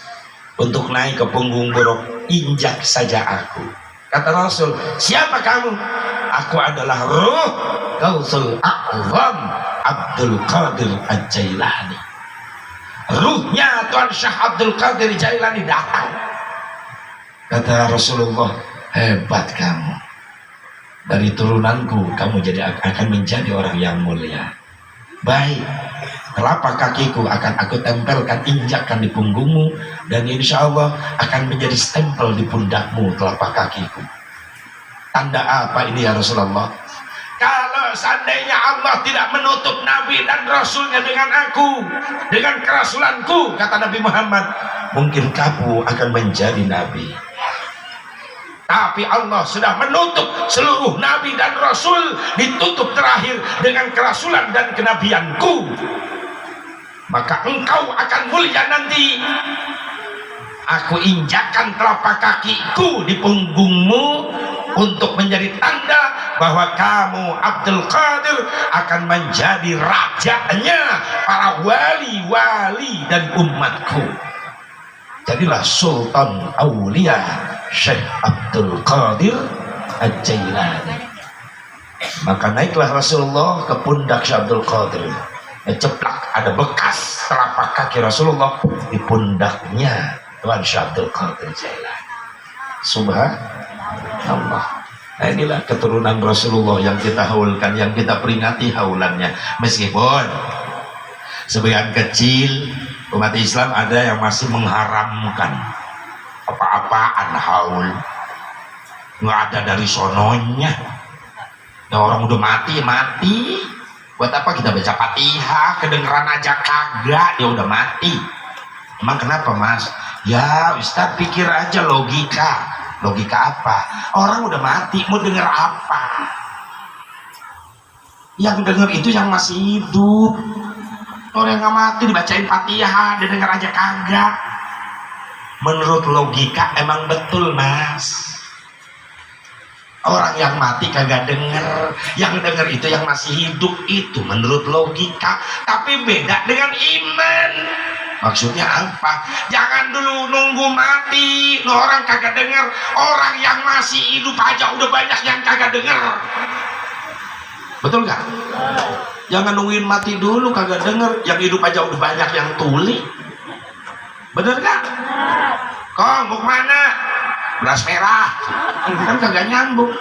untuk naik ke punggung buruk, injak saja aku. Kata Rasul, siapa kamu? Aku adalah ruh Gausul A'zam Abdul Qadir Al-Jailani. Ruhnya Tuan Syah Abdul Qadir Jailani datang. Kata Rasulullah, hebat kamu, dari turunanku kamu akan menjadi orang yang mulia. Baik, telapak kakiku akan aku tempelkan, injakkan di punggungmu, dan insya Allah akan menjadi stempel di pundakmu telapak kakiku. Tanda apa ini ya Rasulullah? Kalau seandainya Allah tidak menutup Nabi dan Rasulnya dengan aku, dengan kerasulanku, kata Nabi Muhammad, mungkin kamu akan menjadi Nabi. Tapi Allah sudah menutup seluruh Nabi dan Rasul, ditutup terakhir dengan kerasulan dan kenabianku. Maka engkau akan mulia nanti. Aku injakkan telapak kakiku di punggungmu untuk menjadi tanda bahwa kamu Abdul Qadir akan menjadi rajanya para wali-wali dan umatku. Jadilah Sultan Aulia Syekh Abdul Qadir Al-Jailani. Maka naiklah Rasulullah ke pundak Syekh Abdul Qadir. Ceplak, ada bekas telapak kaki Rasulullah di pundaknya Tuan Syekh Abdul Qadir Jailani. Subhanallah. Nah, inilah keturunan Rasulullah yang kita haulkan, yang kita peringati haulannya. Meskipun sebagian kecil umat Islam ada yang masih mengharamkan apa-apaan haul, nggak ada dari sononya. Ya orang udah mati, buat apa kita baca Fatihah, kedengeran aja kagak, dia udah mati. Emang kenapa mas? Ya Ustaz, pikir aja logika apa? Orang udah mati, mau denger apa? Yang denger itu yang masih hidup. Orang yang nggak mati dibacain Fatihah, dia denger aja kagak. Menurut logika emang betul mas, orang yang mati kagak denger, yang denger itu yang masih hidup, itu menurut logika. Tapi beda dengan iman. Maksudnya apa? Jangan dulu nunggu mati orang kagak denger, orang yang masih hidup aja udah banyak yang kagak denger. Betul gak? Jangan nungguin mati dulu kagak denger, yang hidup aja udah banyak yang tuli. Bener gak? Kong, mau kemana? Beras merah. Kan kagak nyambung.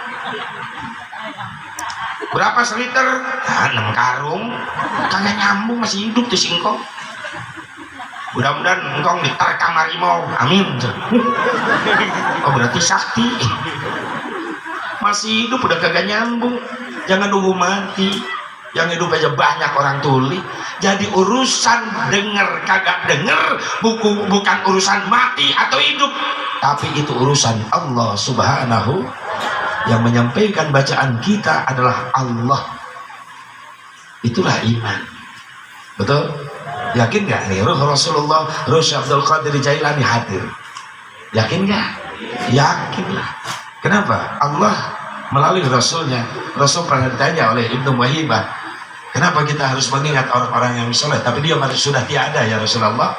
Berapa seliter? 6 karung. Kagak nyambung, masih hidup tuh singkong. Mudah-mudahan engkong diterkam harimau. Amin. Oh berarti sakti. Masih hidup udah kagak nyambung. Jangan nunggu mati. Yang hidup aja banyak orang tuli. Jadi urusan denger kagak denger bukan urusan mati atau hidup, tapi itu urusan Allah Subhanahu. Yang menyampaikan bacaan kita adalah Allah. Itulah iman. Betul? Yakin gak nih ruh Rasulullah, ruh Syekh Abdul Qadir Jailani hadir? Yakin gak? Yakinlah. Kenapa? Allah melalui Rasulnya. Rasul pernah ditanya oleh Ibnu Wahibah, kenapa kita harus mengingat orang-orang yang soleh tapi dia sudah tiada ya Rasulullah?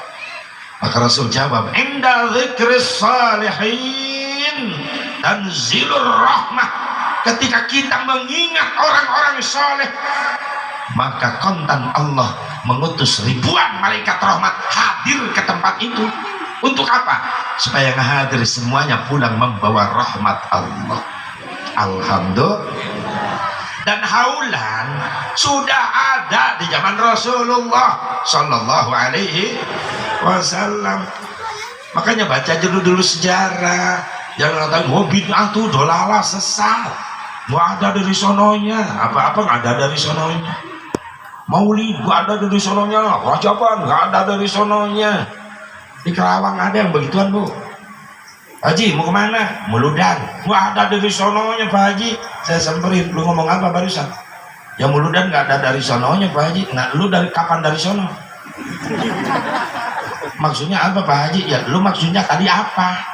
Maka Rasul jawab, inda dzikris salihin tanzilur rahmah. Ketika kita mengingat orang-orang soleh, maka kontan Allah mengutus ribuan malaikat rahmat hadir ke tempat itu. Untuk apa? Supaya hadir semuanya pulang membawa rahmat Allah. Alhamdulillah. Dan haulan sudah ada di zaman Rasulullah Sallallahu Alaihi Wasallam. Makanya baca dulu sejarah. Jangan kata oh bid'ah tuh dolalah sesat. Nggak ada dari sononya. Apa-apa nggak ada dari sononya. Maulid nggak ada dari sononya. Wajaban nggak ada dari sononya. Di Kerawang ada yang begituan, Bu. Haji mau kemana? Muludan. Nggak ada dari sononya, Pak Haji. Saya samperin, lu ngomong apa barusan? Ya Muludan nggak ada dari sononya, Pak Haji. Nah, lu dari kapan dari sono? Maksudnya apa, Pak Haji? Ya lu maksudnya tadi apa?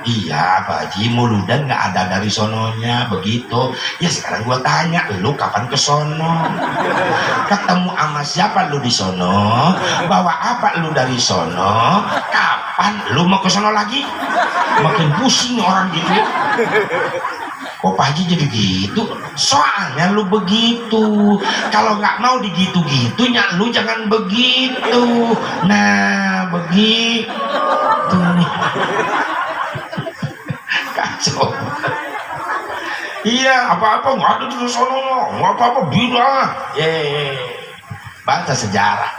Iya, Pak Haji, Muludan nggak ada dari sononya, begitu. Ya sekarang gua tanya, lu kapan ke sono? Ketemu sama siapa lu di sono? Bawa apa lu dari sono? Kapan lu mau ke sono lagi? Makin pusing orang gitu. Kok Pak Haji jadi gitu? Soalnya lu begitu. Kalau nggak mau digitu-gitunya, lu jangan begitu. Nah, begitu nih. Kacau. Iya, apa-apa nggak ada di sono, nggak apa-apa bid'ah. Baca sejarah.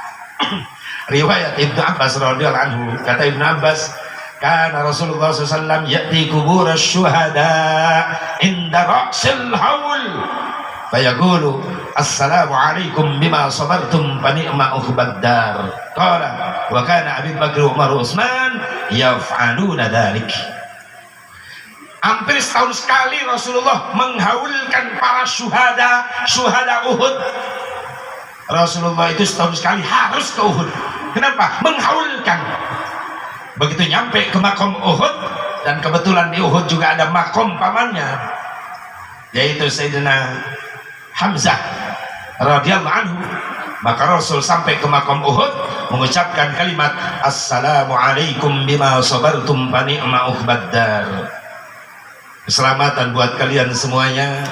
Riwayat Ibnu Abbas radhiyallahu anhu, kata Ibnu Abbas, karena Rasulullah SAW ya'ti kubur syuhada inda ra'sil haul fayaqulu assalamu alaikum bima sabartum fa ni'ma ukhbad dar. Qala wa kana Abu Bakar Umar Utsman yaf'aluna dzalik. Hampir setahun sekali Rasulullah menghaulkan para syuhada Uhud. Rasulullah itu setahun sekali harus ke Uhud. Kenapa? Menghaulkan. Begitu nyampe ke makom Uhud, dan kebetulan di Uhud juga ada makom pamannya, yaitu Sayyidina Hamzah radhiyallahu anhu. Maka Rasul sampai ke makom Uhud mengucapkan kalimat assalamualaikum bima sabartum fa ni'ma ukhbad dar. Keselamatan buat kalian semuanya,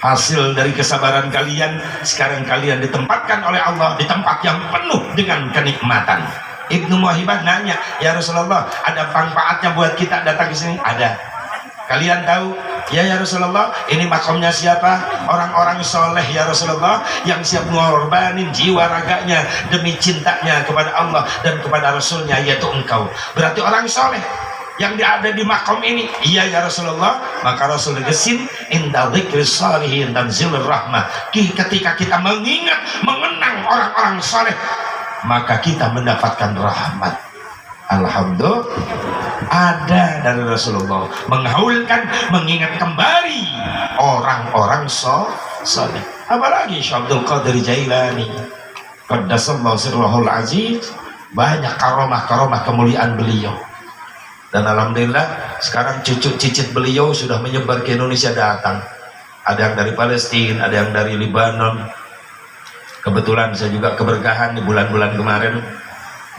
hasil dari kesabaran kalian. Sekarang kalian ditempatkan oleh Allah di tempat yang penuh dengan kenikmatan. Ibnu Muhibah nanya, ya Rasulullah, ada manfaatnya buat kita datang ke sini? Ada. Kalian tahu? Ya Rasulullah, ini makamnya siapa? Orang-orang soleh ya Rasulullah, yang siap mengorbanin jiwa raganya demi cintanya kepada Allah dan kepada Rasulnya, yaitu engkau. Berarti orang soleh yang ada di makam ini. Iya ya Rasulullah. Maka Rasul gesin inda dzikri shalihin tanzilur rahmah. Ketika kita mengenang orang-orang soleh, maka kita mendapatkan rahmat. Alhamdulillah, ada dari Rasulullah menghaulkan, mengingat kembali orang-orang soleh. Apalagi Syekh Abdul Qadir Jailani qaddasallahu sirrahul aziz, banyak karomah kemuliaan beliau. Dan alhamdulillah sekarang cucu cicit beliau sudah menyebar ke Indonesia datang. Ada yang dari Palestina, ada yang dari Libanon. Kebetulan saya juga keberkahan di bulan-bulan kemarin,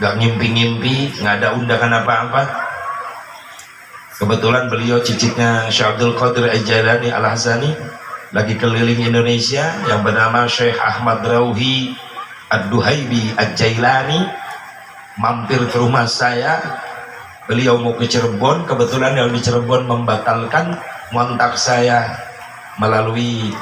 gak ngimpi-ngimpi, nggak ada undangan apa-apa. Kebetulan beliau cicitnya Syekh Abdul Qadir Al-Jailani Al-Hasani lagi keliling Indonesia, yang bernama Syekh Ahmad Rauhi Ad-Duhaibi Al-Jailani, mampir ke rumah saya. Beliau mau ke Cirebon, kebetulan yang di Cirebon membatalkan, ngontak saya melalui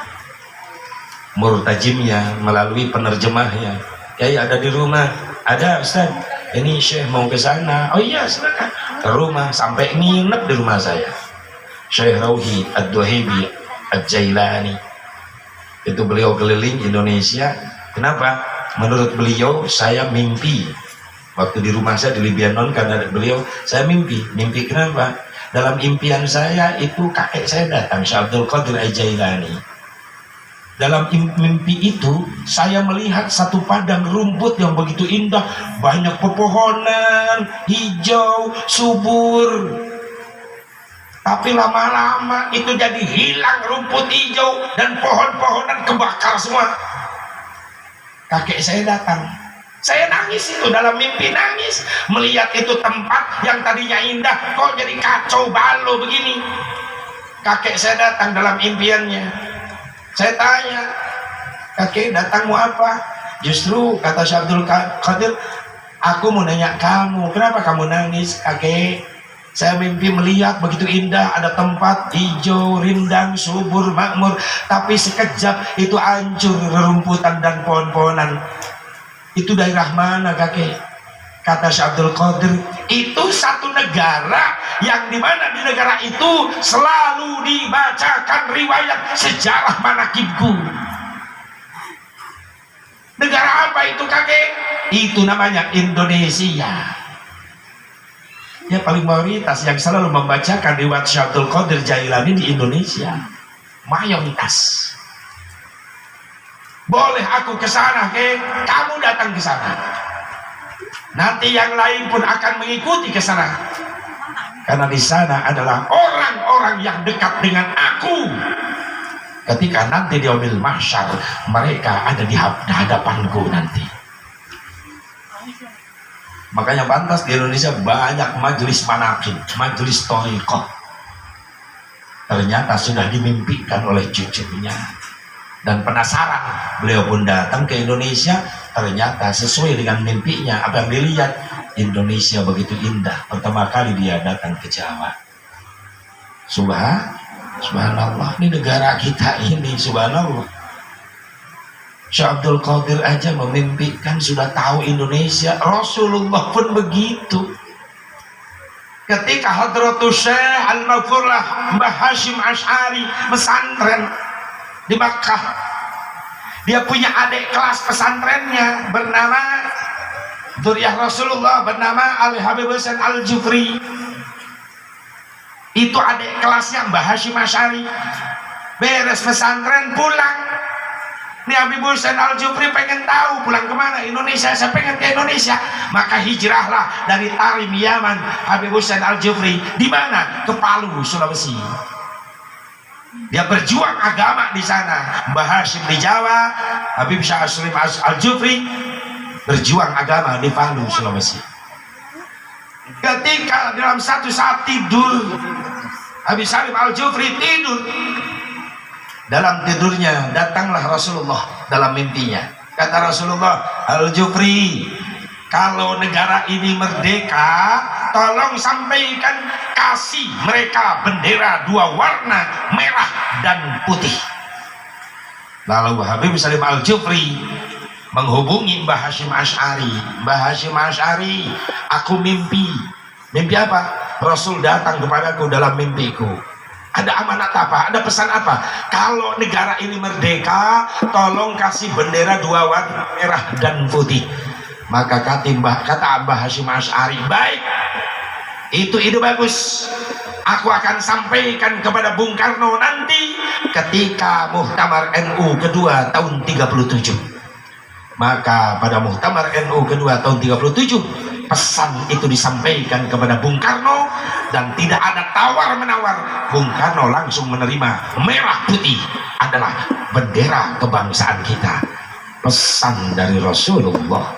murtajimnya, melalui penerjemahnya. Ya ada di rumah. Ada Ustaz, ini Syekh mau ke sana. Oh iya silakan. Ke rumah, sampai nginep di rumah saya. Syekh Rauhi Ad-Duhaibi Al-Jailani. Itu beliau keliling Indonesia. Kenapa? Menurut beliau saya mimpi. Waktu di rumah saya di Libanon, karena beliau, saya mimpi kenapa? Dalam impian saya itu kakek saya datang, Syekh Abdul Qadir Al-Jailani. Dalam mimpi itu saya melihat satu padang rumput yang begitu indah, banyak pepohonan, hijau, subur. Tapi lama-lama itu jadi hilang rumput hijau dan pohon-pohonan kebakar semua. Kakek saya datang. Saya nangis itu, dalam mimpi nangis melihat itu tempat yang tadinya indah kok jadi kacau balau begini. kakek saya datang dalam impiannya. Saya tanya, kakek datang mau apa? Justru kata Syekh Abdul Qadir, aku mau nanya kamu, kenapa kamu nangis kakek? Saya mimpi melihat begitu indah, ada tempat hijau, rindang, subur, makmur, tapi sekejap itu hancur rerumputan dan pohon-pohonan. Itu daerah mana kakek? Kata Syekh Abdul Qadir, itu satu negara yang dimana di negara itu selalu dibacakan riwayat sejarah manakibku. Negara apa itu kakek? Itu namanya Indonesia. Ya paling mayoritas yang selalu membacakan riwayat Syekh Abdul Qadir Jailani di Indonesia, mayoritas. Boleh aku ke sana, kamu datang ke sana. Nanti yang lain pun akan mengikuti ke sana. Karena di sana adalah orang-orang yang dekat dengan aku. Ketika nanti di yaumil mahsyar, mereka ada di hadapanku nanti. Makanya pantas di Indonesia banyak majelis manaqib, majelis thariqah. Ternyata sudah dimimpikan oleh cucunya. Dan penasaran, beliau pun datang ke Indonesia. Ternyata sesuai dengan mimpinya, apa yang dilihat, Indonesia begitu indah. Pertama kali dia datang ke Jawa. Subhanallah, ini negara kita ini, subhanallah. Syekh Abdul Qadir aja memimpikan, sudah tahu Indonesia. Rasulullah pun begitu. Ketika Hadratus Syekh Al-Maghfurlah Mbah Hashim Asy'ari pesantren di Makkah, dia punya adik kelas pesantrennya bernama Dzurriyyah Rasulullah, bernama Ali Habib Husain Al-Jufri. Itu adik kelasnya Mbah Hashim Asy'ari. Beres pesantren pulang, nih Habib Husain Al-Jufri pengen tahu pulang kemana? Indonesia. Saya pengen ke Indonesia. Maka hijrahlah dari Tarim Yaman Habib Husain Al-Jufri. Di mana? Ke Palu, Sulawesi. Dia berjuang agama di sana. Mbah Hashim di Jawa, Habib Syekh Aslim Al-Jufri berjuang agama di Palu, Sulawesi. Ketika dalam satu saat tidur, Habib Salim Al-Jufri tidur. Dalam tidurnya datanglah Rasulullah dalam mimpinya. Kata Rasulullah, Al-Jufri, kalau negara ini merdeka, tolong sampaikan, kasih mereka bendera dua warna, merah dan putih. Lalu Habib Salim Al-Jufri menghubungi Mbah Hashim Asy'ari. Mbah Hashim Asy'ari, aku mimpi. Mimpi apa? Rasul datang kepadaku dalam mimpiku. Ada amanat apa? Ada pesan apa? Kalau negara ini merdeka, tolong kasih bendera dua warna, merah dan putih. Maka kata Mbah Hashim Asy'ari, baik, itu ide bagus. Aku akan sampaikan kepada Bung Karno nanti ketika Muktamar NU kedua tahun 37. Maka pada Muktamar NU kedua tahun 37, pesan itu disampaikan kepada Bung Karno dan tidak ada tawar-menawar. Bung Karno langsung menerima merah putih adalah bendera kebangsaan kita. Pesan dari Rasulullah.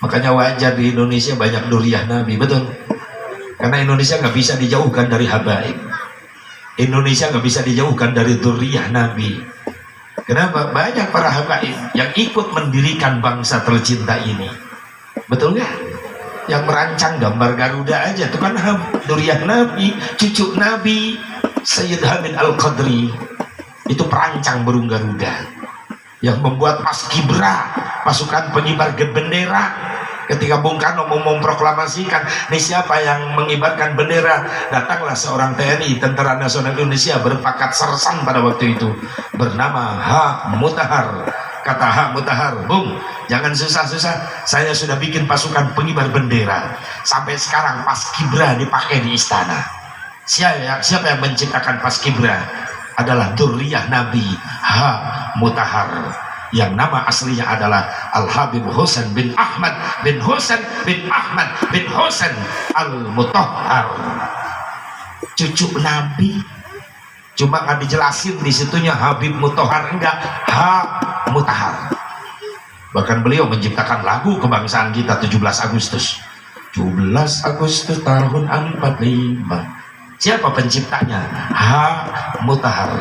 Makanya wajar di Indonesia banyak dzurriyyah Nabi, betul? Karena Indonesia nggak bisa dijauhkan dari habaib. Indonesia nggak bisa dijauhkan dari dzurriyyah Nabi. Kenapa? Banyak para habaib yang ikut mendirikan bangsa tercinta ini. Betul nggak? Yang merancang gambar Garuda aja itu kan dzurriyyah Nabi, cucu Nabi. Sayyid Hamid Al-Qadri itu perancang burung Garuda. Yang membuat Paskibra, pasukan pengibar bendera. Ketika Bung Karno mau memproklamasikan, ini siapa yang mengibarkan bendera? Datanglah seorang TNI, Tentara Nasional Indonesia, berpangkat sersan pada waktu itu, bernama H. Mutahar. Kata H. Mutahar, Bung, jangan susah-susah, saya sudah bikin pasukan pengibar bendera. Sampai sekarang Paskibra dipakai di istana. Siapa yang menciptakan Paskibra? Adalah dzurriyyah Nabi H. Mutahar, yang nama aslinya adalah Al-Habib Husain bin Ahmad bin Husain bin Ahmad bin Husain Al-Mutahhar, cucu Nabi. Cuma nggak dijelasin di situnya Habib Mutahhar, enggak, H. Mutahhar. Bahkan beliau menciptakan lagu kebangsaan kita 17 Agustus tahun 45, Siapa penciptanya? Mutahhar,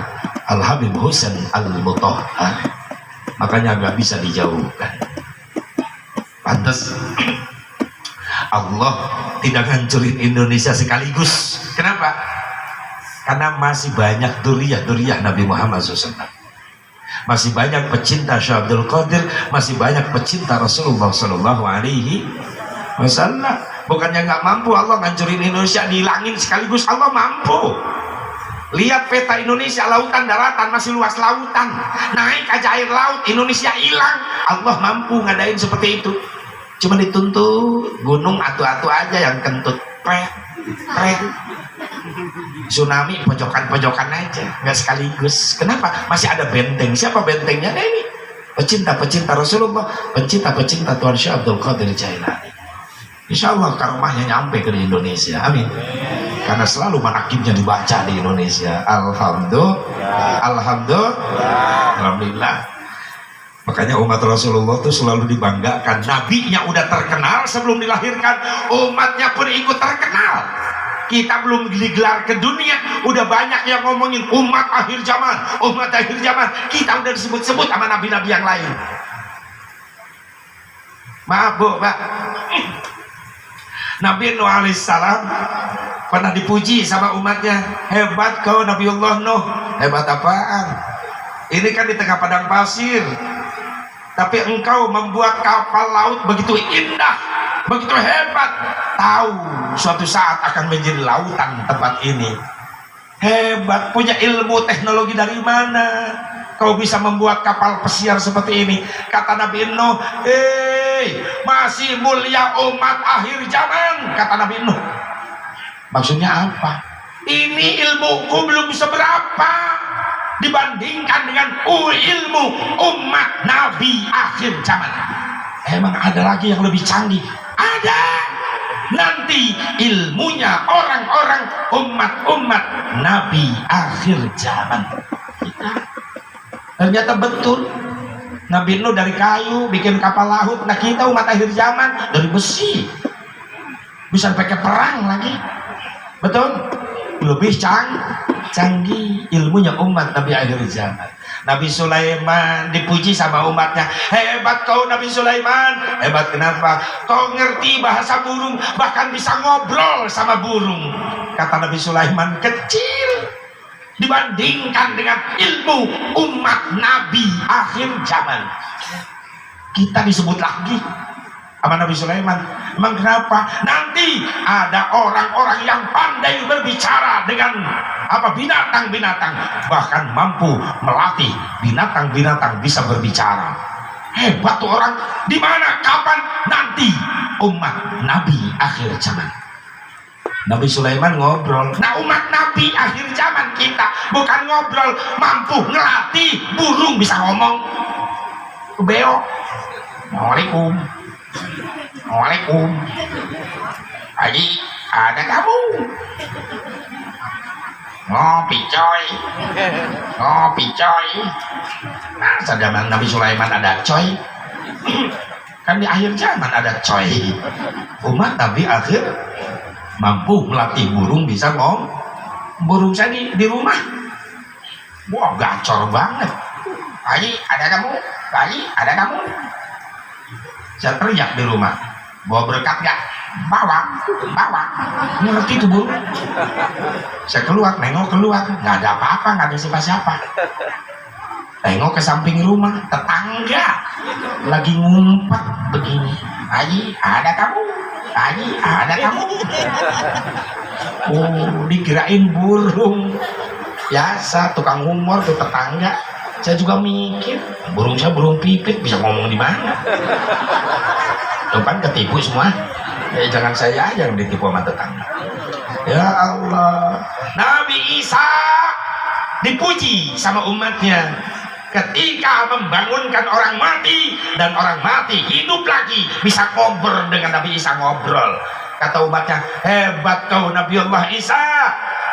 Al-Habib Husain Al-Mutahhar. Makanya nggak bisa dijauhkan. Pantas Allah tidak hancurin Indonesia sekaligus. Kenapa? Karena masih banyak duriyah Nabi Muhammad SAW. Masih banyak pecinta Syekh Abdul Qadir, masih banyak pecinta Rasulullah Sallallahu Alaihi Wasallam. Bukannya nggak mampu Allah ngancurin Indonesia, dihilangin sekaligus. Allah mampu. Lihat peta Indonesia, lautan daratan masih luas lautan, naik aja air laut Indonesia hilang. Allah mampu ngadain seperti itu. Cuma dituntut gunung atu-atu aja yang kentut, prek. Tsunami pojokan-pojokan aja, nggak sekaligus. Kenapa? Masih ada benteng. Siapa bentengnya? Nah, ini pecinta-pecinta Rasulullah, pecinta-pecinta Tuhan Syekh Abdul Qadir Jailani. Insya Allah karomahnya nyampe ke Indonesia. Amin. Karena selalu manakibnya dibaca di Indonesia. Alhamdulillah. Makanya umat Rasulullah itu selalu dibanggakan. Nabinya udah terkenal sebelum dilahirkan, umatnya pun ikut terkenal. Kita belum digelar ke dunia, udah banyak yang ngomongin umat akhir zaman, umat akhir zaman. Kita udah disebut-sebut sama nabi-nabi yang lain. Maaf Bu, Pak. Nabi Nuh alaihissalam pernah dipuji sama umatnya. Hebat kau Nabiullah Nuh. Hebat apaan? Ini kan di tengah padang pasir, tapi engkau membuat kapal laut begitu indah, begitu hebat. Tahu suatu saat akan menjadi lautan tempat ini. Hebat, punya ilmu teknologi dari mana kau bisa membuat kapal pesiar seperti ini? Kata Nabi Nuh, masih mulia umat akhir zaman, kata Nabi Nuh. Maksudnya apa? Ini ilmuku belum seberapa dibandingkan dengan ilmu umat Nabi akhir zaman. Emang ada lagi yang lebih canggih? Ada. Nanti ilmunya orang-orang umat Nabi akhir zaman. Ternyata betul. Nabi Nuh dari kayu bikin kapal laut. Nah kita umat akhir zaman dari besi, bisa pakai perang lagi. Betul? Lebih canggih ilmunya umat Nabi akhir zaman. Nabi Sulaiman dipuji sama umatnya. Hebat kau Nabi Sulaiman. Hebat kenapa? Kau ngerti bahasa burung, bahkan bisa ngobrol sama burung. Kata Nabi Sulaiman, kecil dibandingkan dengan ilmu umat Nabi akhir zaman. Kita disebut lagi sama Nabi Sulaiman. Emang kenapa? Nanti ada orang-orang yang pandai berbicara dengan binatang-binatang, bahkan mampu melatih binatang-binatang bisa berbicara. Hebat tuh orang. Di mana? Kapan? Nanti umat Nabi akhir zaman. Nabi Sulaiman ngobrol. Nah umat Nabi akhir zaman kita bukan ngobrol, mampu ngelatih burung bisa ngomong. Beo, Assalamualaikum. Haji, ada kamu? Ngopi coy. Nah, zaman Nabi Sulaiman ada coy. Kan di akhir zaman ada coy. Umat Nabi akhir mampu melatih burung bisa ngomong. Burung saya di rumah. Wah, gacor banget. Haji, ada kamu? Haji, ada kamu? Saya teriak di rumah. Bawa berkat gak? Bawa. Ngerti tuh burung. Saya nengok keluar, nggak ada apa-apa, nggak ada siapa-siapa. Tengok ke samping rumah, tetangga lagi ngumpet begini. Haji, ada kamu? Haji, ada kamu? Oh, dikirain burung. Biasa tukang humor tuh tetangga. Saya juga mikir, burung saya burung pipit, bisa ngomong di mana? Tuh kan ketipu semua. Jangan saya aja yang ditipu sama tetangga. Ya Allah. Nabi Isa dipuji sama umatnya ketika membangunkan orang mati, dan orang mati hidup lagi, bisa ngobrol dengan Nabi Isa, ngobrol. Kata umatnya, hebat kau Nabiullah Isa,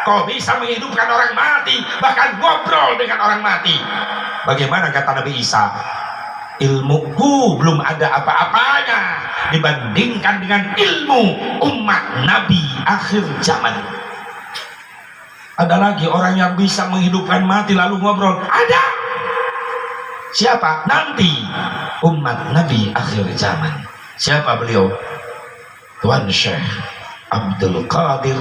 kau bisa menghidupkan orang mati, bahkan ngobrol dengan orang mati. Bagaimana kata Nabi Isa? Ilmuku belum ada apa-apanya dibandingkan dengan ilmu umat Nabi akhir zaman. Ada lagi orang yang bisa menghidupkan mati lalu ngobrol. Ada. Siapa? Nanti umat Nabi akhir zaman. Siapa beliau? Tuan Syekh Abdul Qadir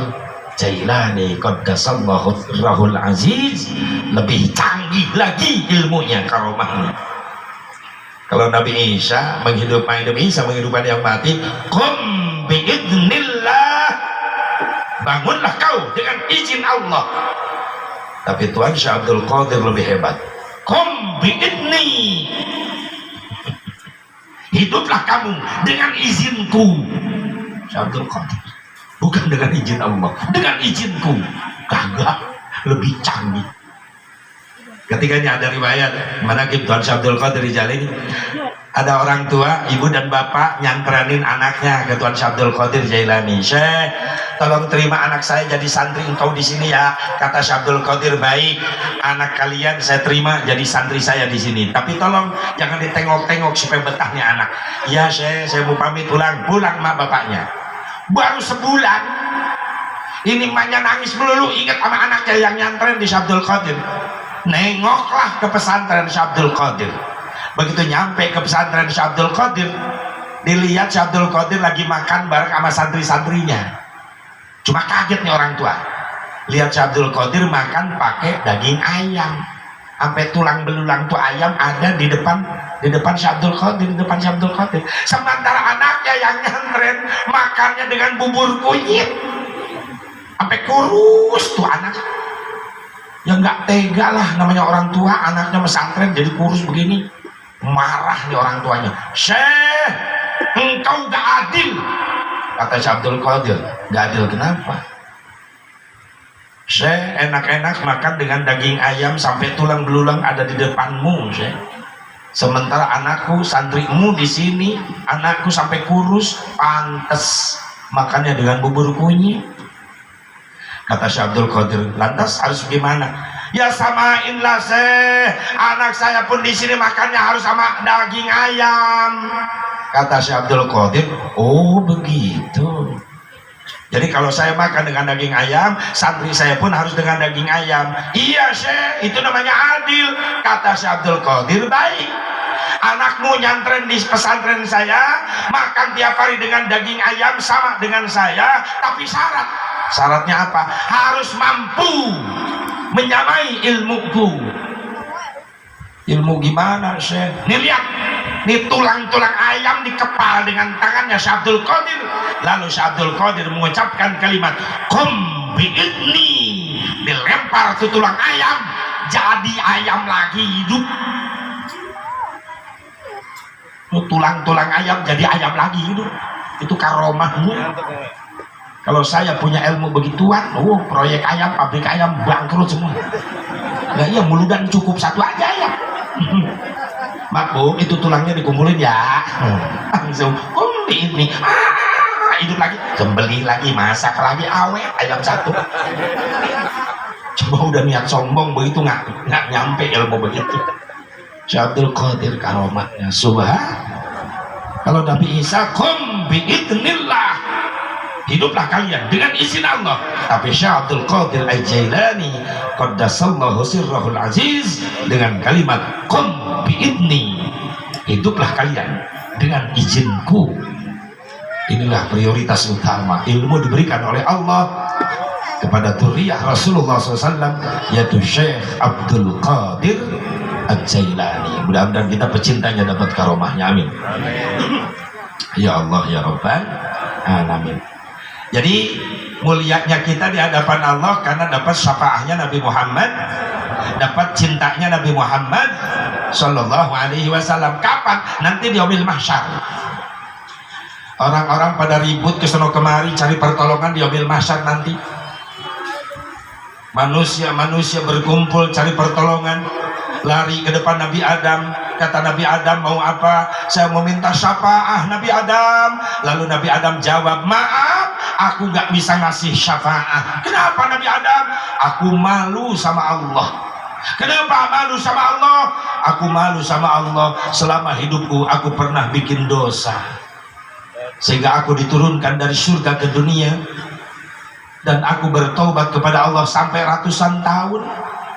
Jailani Qaddasallahu Rahul Aziz. Lebih canggih lagi ilmunya, karomahnya. Kalau Nabi Isa menghidupkan yang mati, qum biidznillah, bangunlah kau dengan izin Allah. Tapi Tuan Syekh Abdul Qadir lebih hebat. Qum biidzni, hiduplah kamu dengan izinku. Syekh Abdul Qadir, bukan dengan izin Allah, dengan izinku. Kagak, lebih canggih. Ketiganya ada riwayat manaqib Tuan Syekh Abdul Qadir Jailani. Ada orang tua, ibu dan bapak nyantranin anaknya ke Tuan Syekh Abdul Qadir Jailani. Syekh, tolong terima anak saya jadi santri engkau di sini ya. Kata Syekh Abdul Qadir, baik, anak kalian saya terima jadi santri saya di sini. Tapi tolong jangan ditengok-tengok supaya betahnya anak. Ya Syekh, saya mau pamit pulang mak bapaknya. Baru sebulan, ini emaknya nangis melulu ingat sama anaknya yang nyantren di Syekh Abdul Qadir. Nengoklah ke pesantren Syekh Abdul Qadir. Begitu nyampe ke pesantren Syekh Abdul Qadir, dilihat Syekh Abdul Qadir lagi makan bareng sama santri-santrinya. Cuma kaget nih orang tua, lihat Syekh Abdul Qadir makan pakai daging ayam, sampai tulang belulang tuh ayam ada di depan Syekh Abdul Qadir, di depan Syekh Abdul Qadir. Sementara anaknya yang nyantren makannya dengan bubur kunyit, sampai kurus tuh anak. Ya nggak tega lah, namanya orang tua anaknya pesantren jadi kurus begini. Marah nih orang tuanya. Syekh, engkau gak adil. Kata Syekh Abdul Qadir, gak adil kenapa? Syekh, enak-enak makan dengan daging ayam sampai tulang belulang ada di depanmu, Syekh. Sementara anakku, santrimu di sini, anakku sampai kurus, pantes makannya dengan bubur kunyit. Kata Syekh Abdul Qadir, lantas harus gimana? Ya samainlah Syekh, anak saya pun di sini makannya harus sama daging ayam. Kata Syekh Abdul Qadir, oh begitu. Jadi kalau saya makan dengan daging ayam, santri saya pun harus dengan daging ayam. Iya Syekh, itu namanya adil. Kata Syekh Abdul Qadir, baik. Anakmu nyantren di pesantren saya, makan tiap hari dengan daging ayam sama dengan saya, tapi syaratnya apa? Harus mampu menyamai ilmuku. Ilmu gimana Syekh? Nih lihat, nih tulang-tulang ayam dikepal dengan tangannya Syekh Abdul Qadir. Lalu Syekh Abdul Qadir mengucapkan kalimat qum biidzni, dilempar tuh tulang ayam jadi ayam lagi hidup. Tulang-tulang ayam jadi ayam lagi hidup. Itu karomahnya. Kalau saya punya ilmu begituan, proyek ayam, pabrik ayam bangkrut semua. Nah iya, muludan cukup satu aja ya. Maklum, itu tulangnya dikumpulin ya. Langsung, ini hidup lagi, sembelih lagi, masak lagi, awet ayam satu. Coba udah niat sombong begitu nggak nyampe ilmu begitu. Syekh Abdul Qadir karomahnya subhan. Kalau Nabi Isa qum biidznillah, hiduplah kalian dengan izin Allah. Tapi Syekh Abdul Qadir Al-Jailani Qaddasallahu Sirrahul Aziz dengan kalimat qum biidzni, hiduplah kalian dengan izinku. Inilah prioritas utama. Ilmu diberikan oleh Allah kepada dzurriyyah Rasulullah SAW, yaitu Syekh Abdul Qadir Al-Jailani. Mudah-mudahan kita pecintanya dapat karomahnya, amin. Ya Allah ya Rabbal alamin. Jadi mulianya kita di hadapan Allah karena dapat syafaatnya Nabi Muhammad, dapat cintanya Nabi Muhammad Sallallahu Alaihi Wasallam. Kapan? Nanti di yaumil mahsyar. Orang-orang pada ribut kesono kemari cari pertolongan di yaumil mahsyar nanti. Manusia-manusia berkumpul cari pertolongan, lari ke depan Nabi Adam. Kata Nabi Adam, mau apa? Saya mau minta syafaat Nabi Adam. Lalu Nabi Adam jawab, maaf, aku nggak bisa ngasih syafaat. Kenapa Nabi Adam? Aku malu sama Allah. Kenapa malu sama Allah? Aku malu sama Allah selama hidupku aku pernah bikin dosa, sehingga aku diturunkan dari surga ke dunia. dan aku bertobat kepada Allah sampai ratusan tahun.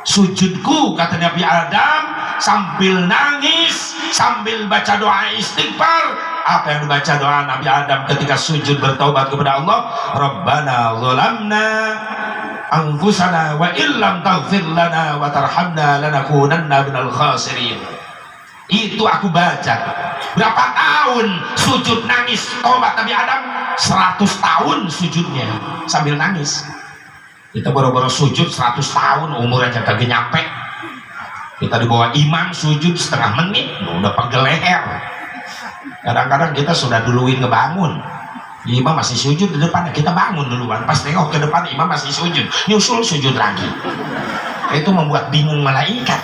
Sujudku, kata Nabi Adam, sambil nangis, sambil baca doa istighfar. Apa yang dibaca doa Nabi Adam ketika sujud bertobat kepada Allah? Rabbana zalamna anfusana wa illam taghfir lana wa tarhamna lanakunanna minal khasirin. Itu aku baca. Berapa tahun sujud nangis tobat Nabi Adam? 100 tahun sujudnya sambil nangis. Kita boro-boro sujud 100 tahun, umur aja kagak nyampe. Kita dibawa imam sujud setengah menit udah pegel leher. Kadang-kadang kita sudah duluin ngebangun, imam masih sujud di depan, kita bangun duluan, pas tengok ke depan imam masih sujud, nyusul sujud lagi. Itu membuat bingung malaikat.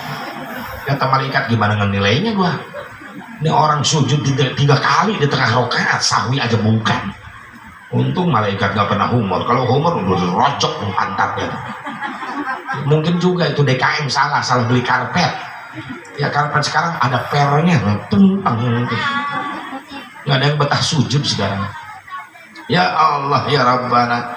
Kata malaikat, gimana ngenilainya gua? Ini orang sujud 3 kali di tengah rakaat, sahwi aja bukan. Untung malaikat gak pernah humor. Kalau humor udah rocok pantatnya. Mungkin juga itu DKM salah beli karpet. Ya karpet sekarang ada pernya, tumpang. Gak ada yang betah sujud sekarang. Ya Allah ya Rabbana.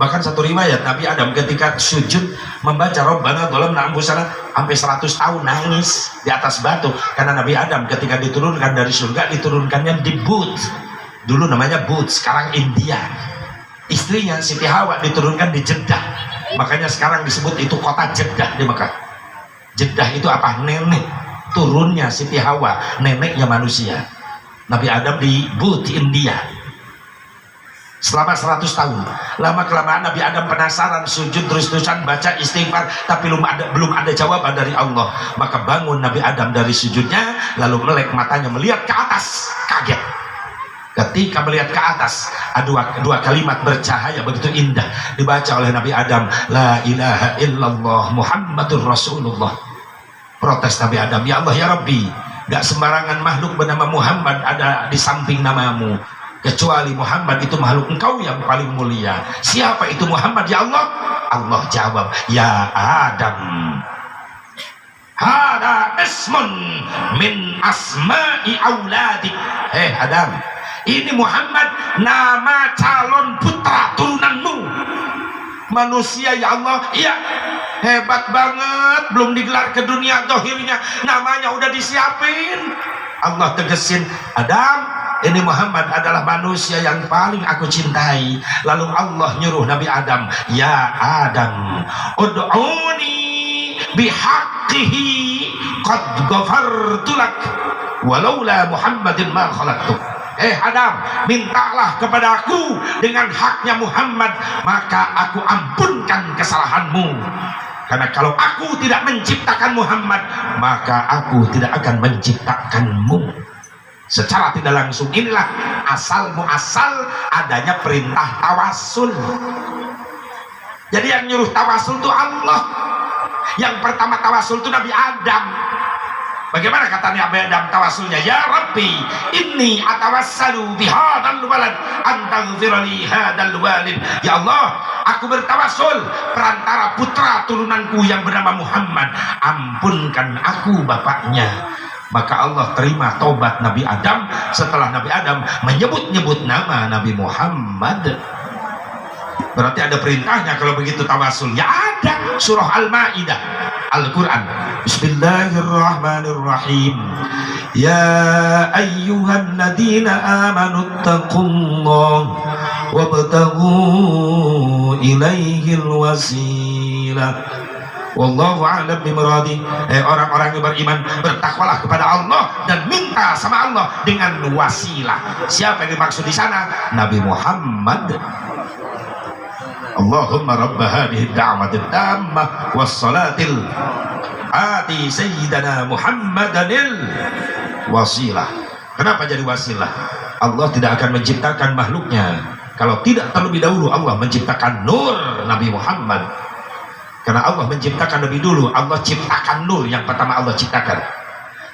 Bahkan satu riwayat Nabi Adam ketika sujud membaca Rabbana zalamna anfusana sampai 100 tahun nangis di atas batu, karena Nabi Adam ketika diturunkan dari surga diturunkannya di Bud. Dulu namanya Bud, sekarang India. Istrinya Siti Hawa diturunkan di Jeddah, makanya sekarang disebut itu kota Jeddah di Mekah. Jeddah itu apa? Nenek turunnya Siti Hawa, neneknya manusia. Nabi Adam di Bud, India, selama 100 tahun. Lama kelamaan Nabi Adam penasaran, sujud terus-terusan baca istighfar, tapi belum ada jawaban dari Allah. Maka bangun Nabi Adam dari sujudnya, lalu melek matanya melihat ke atas, kaget. Ketika melihat ke atas, dua kalimat bercahaya begitu indah dibaca oleh Nabi Adam, la ilaha illallah Muhammadur Rasulullah. Protes Nabi Adam, ya Allah ya Rabbi, gak sembarangan makhluk bernama Muhammad ada di samping namamu, kecuali Muhammad itu makhluk engkau yang paling mulia. Siapa itu Muhammad ya Allah? Allah jawab, ya Adam, hada ismun min asma'i auladik. Adam, ini Muhammad nama calon putra turunanmu. Manusia ya Allah, iya hebat banget, belum digelar ke dunia dohirnya namanya udah disiapin. Allah tegesin, Adam, ini Muhammad adalah manusia yang paling aku cintai. Lalu Allah nyuruh Nabi Adam, ya Adam, ud'uni bihaqqihi qad ghafartu lak walaula Muhammadin ma khalaqtuk. Adam, mintalah kepadaku dengan haknya Muhammad, maka aku ampunkan kesalahanmu. Karena kalau aku tidak menciptakan Muhammad, maka aku tidak akan menciptakanmu. Secara tidak langsung inilah asal muasal adanya perintah tawasul. Jadi yang nyuruh tawasul itu Allah. Yang pertama tawasul itu Nabi Adam. Bagaimana katanya Nabi Adam tawasulnya? Ya Rabbi, inni atawassalu bihadzal walad antaghfirli hadzal walid. Ya Allah, aku bertawasul perantara putra turunanku yang bernama Muhammad, ampunkan aku bapaknya. Maka Allah terima tobat Nabi Adam setelah Nabi Adam menyebut-nyebut nama Nabi Muhammad. Berarti ada perintahnya kalau begitu tawasul. Ya ada, surah Al-Maidah, Al-Quran. Bismillahirrahmanirrahim. Ya ayyuhan ladina amanu taqullah wabtaghu ilaihil wasilah wallahu a'lam bimuradi. Orang-orang yang beriman, bertakwalah kepada Allah dan minta sama Allah dengan wasilah. Siapa yang dimaksud di sana? Nabi Muhammad. Allahumma rabba hadhihi ad-da'watil tammah was-salatil ati sayyidana Muhammadanil wasilah. Kenapa jadi wasilah? Allah tidak akan menciptakan makhluknya kalau tidak terlebih dahulu Allah menciptakan nur Nabi Muhammad. Karena Allah menciptakan lebih dulu, Allah ciptakan nur yang pertama Allah ciptakan.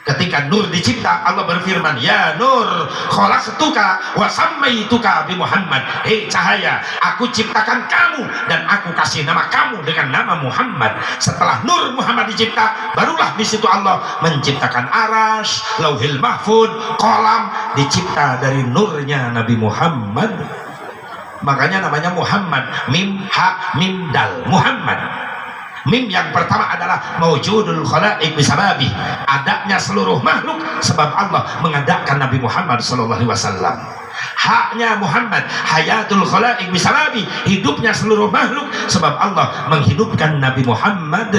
Ketika nur dicipta, Allah berfirman, ya nur khalaqtuka wa sammaituka bi Muhammad. Cahaya, aku ciptakan kamu dan aku kasih nama kamu dengan nama Muhammad. Setelah nur Muhammad dicipta, barulah di situ Allah menciptakan Arasy, Lauhil Mahfud, Qalam, dicipta dari nurnya Nabi Muhammad. Makanya namanya Muhammad, mim ha mim dal, Muhammad. Mim yang pertama adalah maujudul khalaiq bisababi, adanya seluruh makhluk sebab Allah mengadakan Nabi Muhammad sallallahu alaihi wasallam. Haknya Muhammad, hayatul khalaiq bisababi, hidupnya seluruh makhluk sebab Allah menghidupkan Nabi Muhammad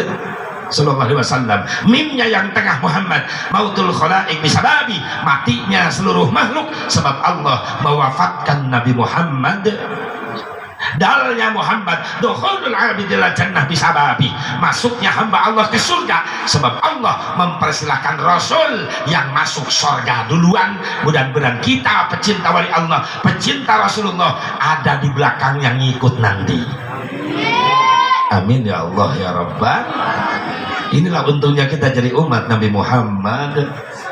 sallallahu alaihi wasallam. Mimnya yang tengah Muhammad, mautul khalaiq bisababi, matinya seluruh makhluk sebab Allah mewafatkan Nabi Muhammad. Dalnya Muhammad, dukhulul abidil jannah bisababi, masuknya hamba Allah ke surga sebab Allah mempersilahkan Rasul yang masuk surga duluan. Mudah-mudahan kita pecinta wali Allah, pecinta Rasulullah ada di belakang yang ngikut nanti. Amin ya Allah ya Rabbal. Inilah untungnya kita jadi umat Nabi Muhammad.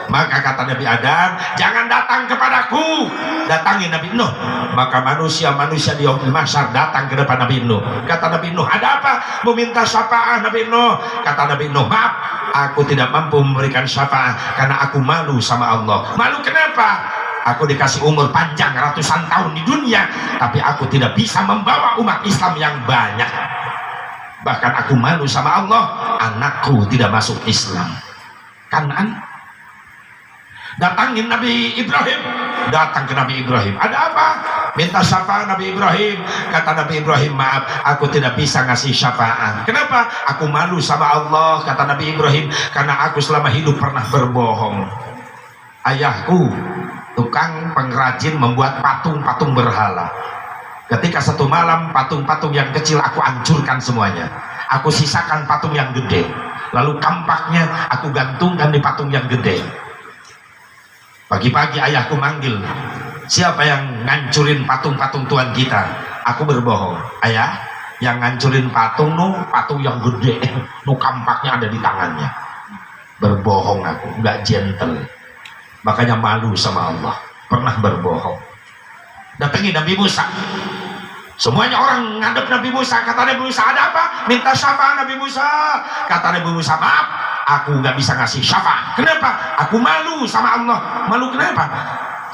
Maka kata Nabi Adam, jangan datang kepadaku, datangi Nabi Nuh. Maka manusia-manusia di yaumil mahsyar datang ke depan Nabi Nuh. Kata Nabi Nuh, ada apa? Meminta syafaat Nabi Nuh. Kata Nabi Nuh, maaf, aku tidak mampu memberikan syafaat karena aku malu sama Allah. Malu kenapa? Aku dikasih umur panjang ratusan tahun di dunia, tapi aku tidak bisa membawa umat Islam yang banyak. Bahkan aku malu sama Allah, anakku tidak masuk Islam. Kanan datangin Nabi Ibrahim, datang ke Nabi Ibrahim, ada apa? Minta syafaat Nabi Ibrahim. Kata Nabi Ibrahim, maaf, aku tidak bisa ngasih syafaat. Kenapa? Aku malu sama Allah. Kata Nabi Ibrahim, karena aku selama hidup pernah berbohong. Ayahku tukang pengrajin membuat patung-patung berhala. Ketika satu malam patung-patung yang kecil aku hancurkan semuanya, aku sisakan patung yang gede, lalu kampaknya aku gantungkan di patung yang gede. Pagi-pagi ayahku manggil, siapa yang ngancurin patung-patung Tuhan kita? Aku berbohong, ayah, yang ngancurin patung patung yang gede, kampaknya ada di tangannya. Berbohong aku, nggak gentle. Makanya malu sama Allah, pernah berbohong. Datangi Nabi Musa, semuanya orang ngadep Nabi Musa. Kata Nabi Musa, ada apa? Minta syafaat Nabi Musa. Kata Nabi Musa, maaf, aku nggak bisa ngasih syafaat. Kenapa? Aku malu sama Allah. Malu kenapa?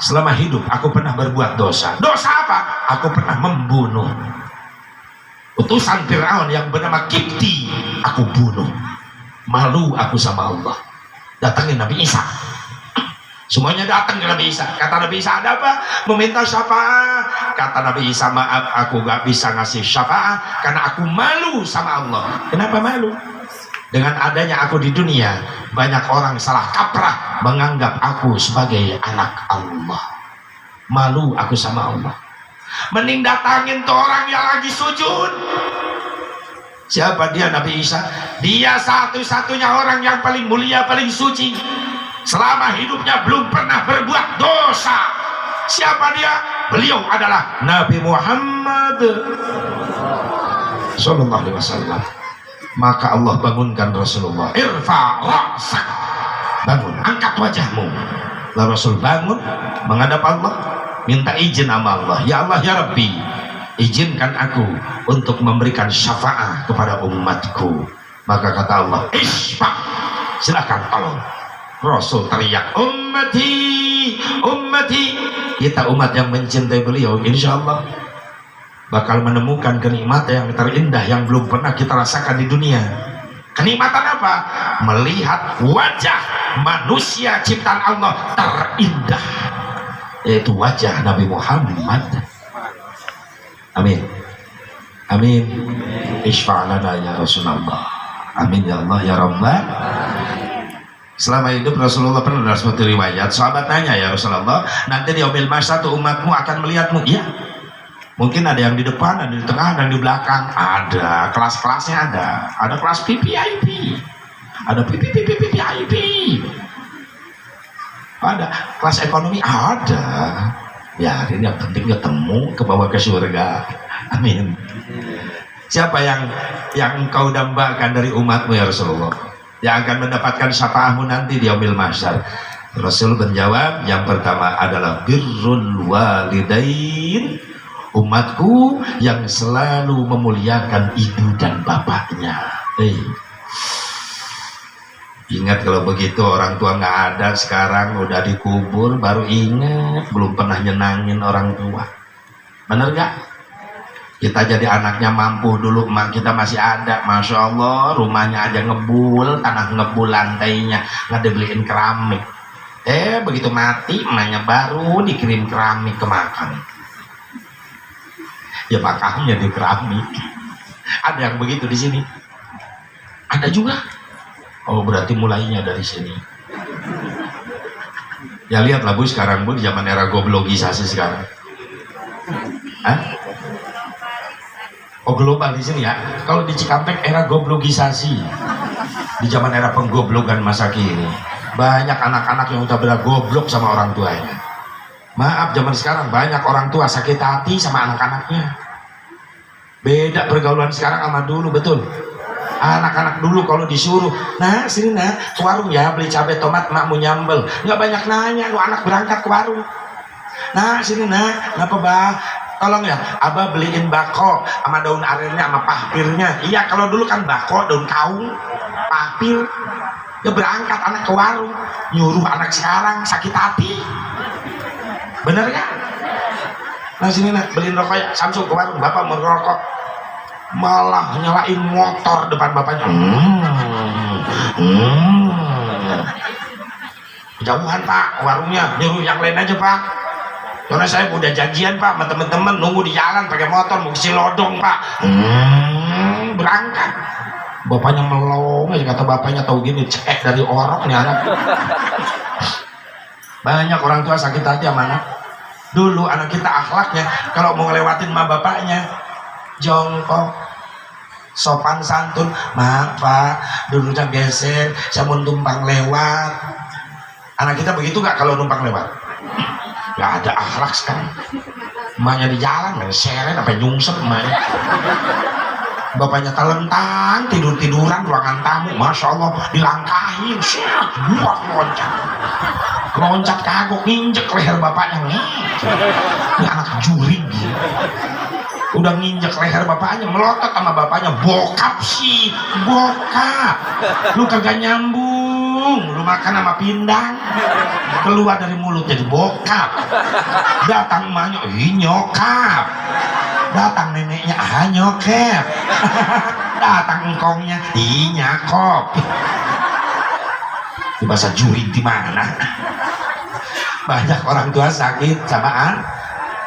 Selama hidup aku pernah berbuat dosa. Dosa apa? Aku pernah membunuh utusan Fir'aun yang bernama Kipti. Aku bunuh. Malu aku sama Allah. Datangin Nabi Isa. Semuanya datang ke Nabi Isa. Kata Nabi Isa, ada apa? Meminta syafaat. Kata Nabi Isa, maaf, aku gak bisa ngasih syafaat karena aku malu sama Allah. Kenapa malu? Dengan adanya aku di dunia, banyak orang salah kaprah menganggap aku sebagai anak Allah. Malu aku sama Allah. Mending datangin tuh orang yang lagi sujud. Siapa dia? Nabi Isa. Dia satu-satunya orang yang paling mulia, paling suci. Selama hidupnya belum pernah berbuat dosa. Siapa dia? Beliau adalah Nabi Muhammad sallallahu alaihi wasallam. Maka Allah bangunkan Rasulullah. Irfa ra'sak, bangun, angkat wajahmu. Lalu Rasul bangun menghadap Allah, minta izin sama Allah. Ya Allah ya Rabbi, izinkan aku untuk memberikan syafaat kepada umatku. Maka kata Allah, isfa, silakan tolong. Rasul teriak, ummati, ummati. Kita umat yang mencintai beliau, insya Allah bakal menemukan kenikmatan yang terindah yang belum pernah kita rasakan di dunia. Kenikmatan apa? Melihat wajah manusia ciptaan Allah terindah, yaitu wajah Nabi Muhammad. Amin, amin. Isfa'lana ya Rasulullah. Amin ya Allah ya Rabbah. Selama hidup Rasulullah pernah dalam suatu riwayat, sahabat tanya, ya Rasulullah, nanti di yaumil mahsyar umatmu akan melihatmu. Iya. Mungkin ada yang di depan, ada di tengah, dan di belakang. Ada kelas-kelasnya, ada kelas PPIP, ada PPPPPIP, ada kelas ekonomi, ada. Ya, ini yang penting ketemu, ke bawah ke surga. Amin. Siapa yang engkau dambakan dari umatmu ya Rasulullah, yang akan mendapatkan syafaatmu nanti di yaumil mahsyar? Rasul menjawab, yang pertama adalah birrul walidain, umatku yang selalu memuliakan ibu dan bapaknya. Ingat kalau begitu orang tua nggak ada, sekarang udah dikubur baru ingat belum pernah nyenangin orang tua. Bener gak? Kita jadi anaknya mampu dulu, emak kita masih ada, masya Allah, rumahnya aja ngebul, tanah ngebul lantainya, nggak dibeliin keramik. Begitu mati emaknya baru dikirim keramik ke makam. Ya makamnya di keramik. Ada yang begitu di sini? Ada juga. Oh berarti mulainya dari sini. Ya lihatlah Bu sekarang Bu, di zaman era goblogisasi sekarang. Hah? Oh global di sini ya. Kalau di Cikampek era goblogisasi. Di zaman era penggoblogan masa kini. Banyak anak-anak yang udah benar goblok sama orang tuanya. Maaf zaman sekarang banyak orang tua sakit hati sama anak-anaknya. Beda pergaulan sekarang sama dulu, betul. Anak-anak dulu kalau disuruh, nah sini nah ke warung ya beli cabai tomat, makmu nyambel, nggak banyak nanya, lu anak berangkat ke warung. Nah sini nah, ngapa bah? Tolong ya, abah beliin bako sama daun arennya sama pahpirnya. Iya kalau dulu kan bako, daun kaung, pahpir. Ya berangkat anak ke warung, nyuruh anak sekarang sakit hati. Bener gak? Nah sini nah, beliin rokok ya, Samsung ke warung, bapak mau rokok. Malah nyalain motor depan bapaknya. Jauhan Pak, warungnya, nyuruh yang lain aja Pak. Karena saya udah janjian Pak sama temen-temen, nunggu di jalan pakai motor mau isi lodong Pak. Berangkat. Bapaknya melong aja, kata bapaknya tahu gini, cek dari orang nih anak. Banyak orang tua sakit hati sama anak. Dulu anak kita akhlaknya kalau mau ngelewatin sama bapaknya jongkok, sopan santun, maaf Pak, duduknya geser, saya mau numpang lewat. Anak kita begitu gak kalau numpang lewat? Gak ada akhlak sekarang. Emaknya di jalan, gak seret, sampai nyungsep emaknya. Bapaknya telentang, tidur-tiduran ruangan tamu, masya Allah, dilangkahin, buat loncat kagok, nginjek leher bapaknya. Ini anak jurig. Udah nginjek leher bapaknya, melotot sama bapaknya, bokap sih, bokap. Lu kagak nyambung, lu makan sama pindang, keluar dari mulut jadi bokap. Datang emaknya, nyokap. Datang neneknya, nyokap. Datang engkongnya, nyakop. Itu bahasa jurig di mana? Banyak orang tua sakit sama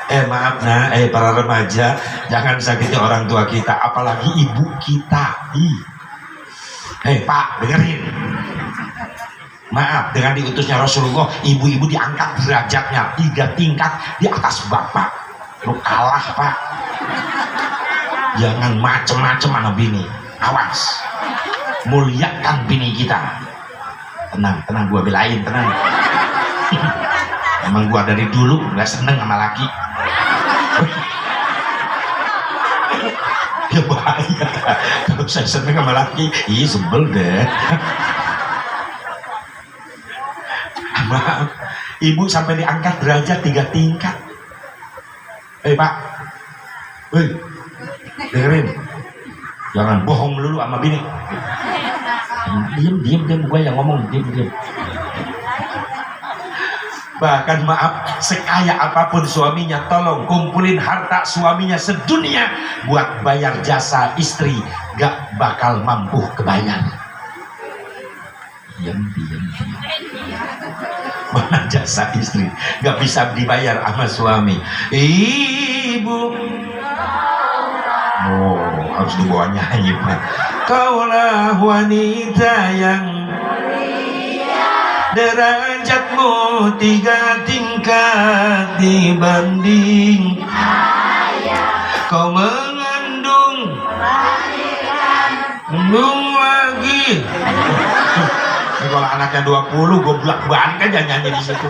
maaf nah, para remaja, jangan sakiti orang tua kita, apalagi ibu kita. Pak, dengerin. Maaf, dengan diutusnya Rasulullah, ibu-ibu diangkat derajatnya 3 tingkat di atas bapak. Lu kalah Pak. Jangan macem-macem sama bini. Awas. Muliakan bini kita. Tenang, gua belain, tenang. Emang gua dari dulu gak seneng sama laki. Ya bahaya kalau saya seneng sama laki, sebel deh. Maaf, ibu sampai diangkat derajat 3 tingkat. Pak, dengerin, jangan bohong dulu sama bini. Diam, gue yang ngomong, diam. Bahkan maaf, sekaya apapun suaminya, tolong kumpulin harta suaminya sedunia buat bayar jasa istri, gak bakal mampu kebayar. Diam. Mana jasa istri gak bisa dibayar sama suami. Ibu, harus dibawa nyanyi Pak. Kaulah wanita yang derajatmu 3 tingkat dibanding kau mengandung lagi. Kalau anaknya 20, goblok banget kan jangan nyanyi di situ.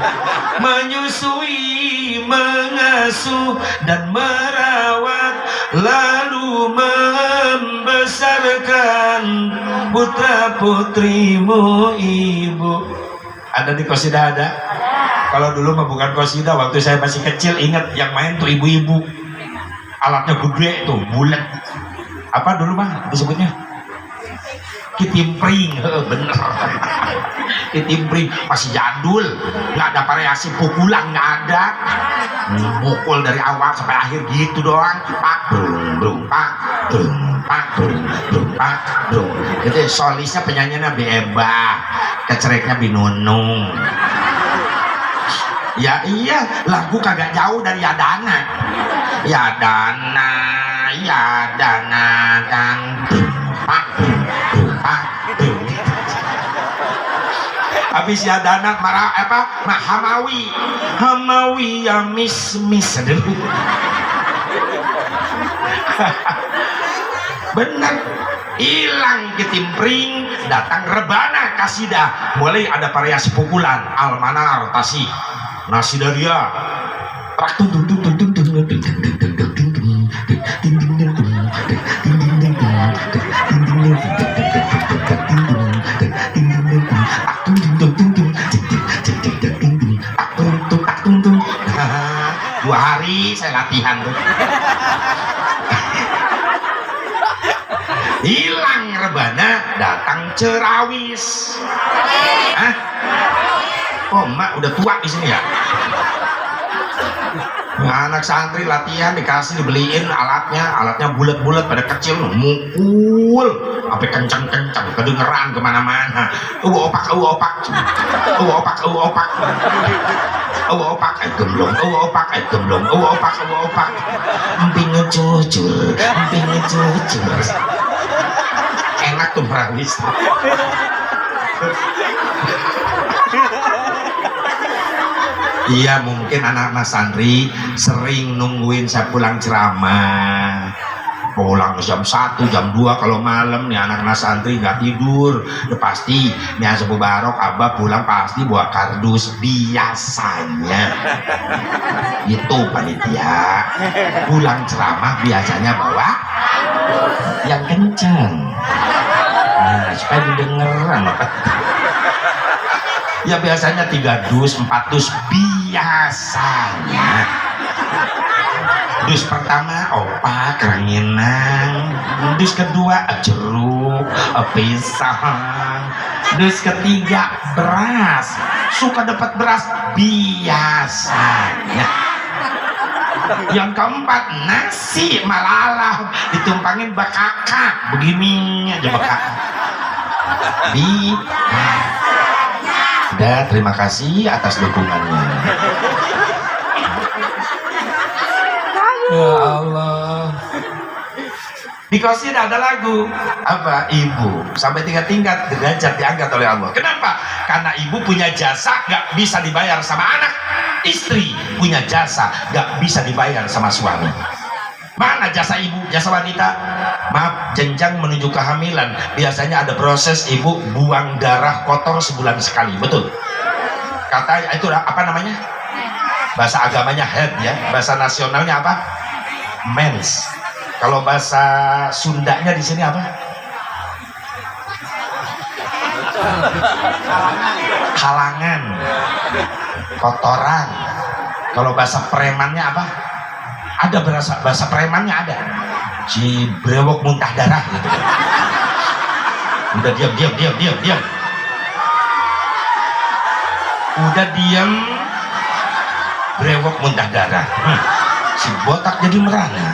Menyusui, mengasuh dan merawat, lalu membesarkan putra putrimu ibu. Ada di qasidah ada? Kalau dulu mah bukan qasidah, waktu saya masih kecil ingat yang main tuh ibu-ibu. Alatnya gede tuh, bulat. Apa dulu mah disebutnya? kitimpring, bener. Kitimpring masih jadul, nggak ada variasi pukulan, nggak ada. Mukul dari awal sampai akhir gitu doang. Pak brung brung pak brung pak brung brung pak brung. Itu solisnya penyanyinya Bieba, kecereknya Binunung. Ya iya, lagu kagak jauh dari Yadana. Yadana, Yadana dan pak pak. Habis Yadana marah apa? Hamawi, Hamawi ya mis. Aduh. Bener. Hilang kitimpring, datang rebana kasidah. Mulai ada variasi pukulan, almanar tasi. Nasidaria, trak tung tung tung tung tung tung tung tung tung tung tung tung. 2 hari saya latihan tuh. Hilang rebana, datang cerawis. Hah? Oh, mak udah tua di sini ya. Anak santri latihan dikasih dibeliin alatnya bulat-bulat pada kecil, mukul sampai kencang-kencang kedengeran kemana-mana. Opak gemblong, emping cucur. Enak tuh merawis. Iya, mungkin anak-anak santri sering nungguin saya pulang ceramah. Pulang jam 1, jam 2 kalau malam nih anak-anak santri nggak tidur. Ya pasti nih Sepuh Barok Abah pulang pasti bawa kardus biasanya. Itu panitia. Pulang ceramah biasanya bawa yang kencang. Nah, supaya didengeran. Ya biasanya 3 dus, 4 dus biasanya. Dus pertama opak ranginang, dus kedua jeruk, pisang, dus ketiga beras. Suka dapat beras biasanya. Yang keempat nasi malalah ditumpangin bakaka, begini aja bakaka. Udah, terima kasih atas dukungannya. Ya Allah. Di Qasid ada lagu apa? Ibu sampai 3 tingkat derajat diangkat oleh Allah. Kenapa? Karena ibu punya jasa gak bisa dibayar sama anak. Istri punya jasa gak bisa dibayar sama suami. Mana jasa ibu, jasa wanita? Maaf, jenjang menuju kehamilan biasanya ada proses ibu buang darah kotor sebulan sekali, betul? Kata itu apa namanya? Bahasa agamanya head ya, bahasa nasionalnya apa? Mens. Kalau bahasa Sundanya di sini apa? Halangan, kotoran. Kalau bahasa premannya apa? Ada bahasa premannya ada. Si brewok muntah darah gitu. Udah diam. Udah diam, brewok muntah darah. Si botak jadi merana.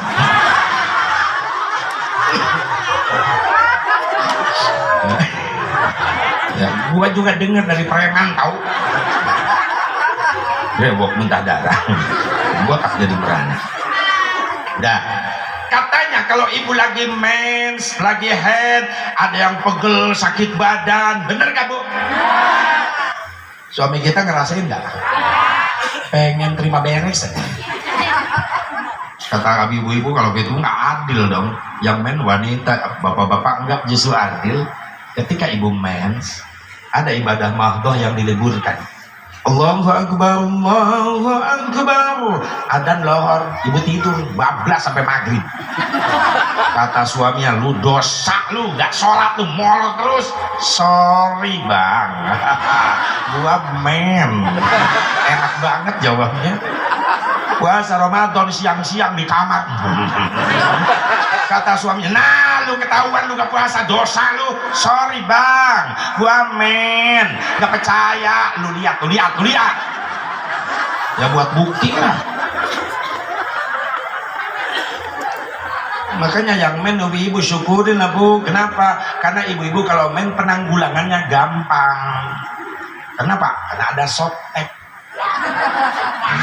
Ya, gua juga dengar dari preman tahu. Brewok muntah darah. Botak jadi merana. Dah. Katanya kalau ibu lagi mens, lagi head, ada yang pegel, sakit badan, bener gak bu? Suami kita ngerasain gak? Pengen terima beres aja. Kata ibu-ibu kalau gitu nggak adil dong. Yang men wanita, bapak-bapak enggak justru adil. Ketika ibu mens, ada ibadah mahdoh yang diliburkan. Allahu Akbar, Allahu Akbar. Adan lohor, ibu tidur bablas sampai maghrib. Kata suaminya, lu dosa lu, gak sholat lu, molot terus. Sorry bang, gua men. Enak banget jawabnya. Puasa Ramadan siang-siang di kamar. Kata suaminya, nah lu ketahuan lu gak puasa, dosa lu. Sorry bang, gua men, gak percaya. Lu lihat. Ya buat bukti lah. Makanya yang men ibu-ibu syukurin lah bu. Kenapa? Karena ibu-ibu kalau men penanggulangannya gampang. Kenapa? Karena ada softtek.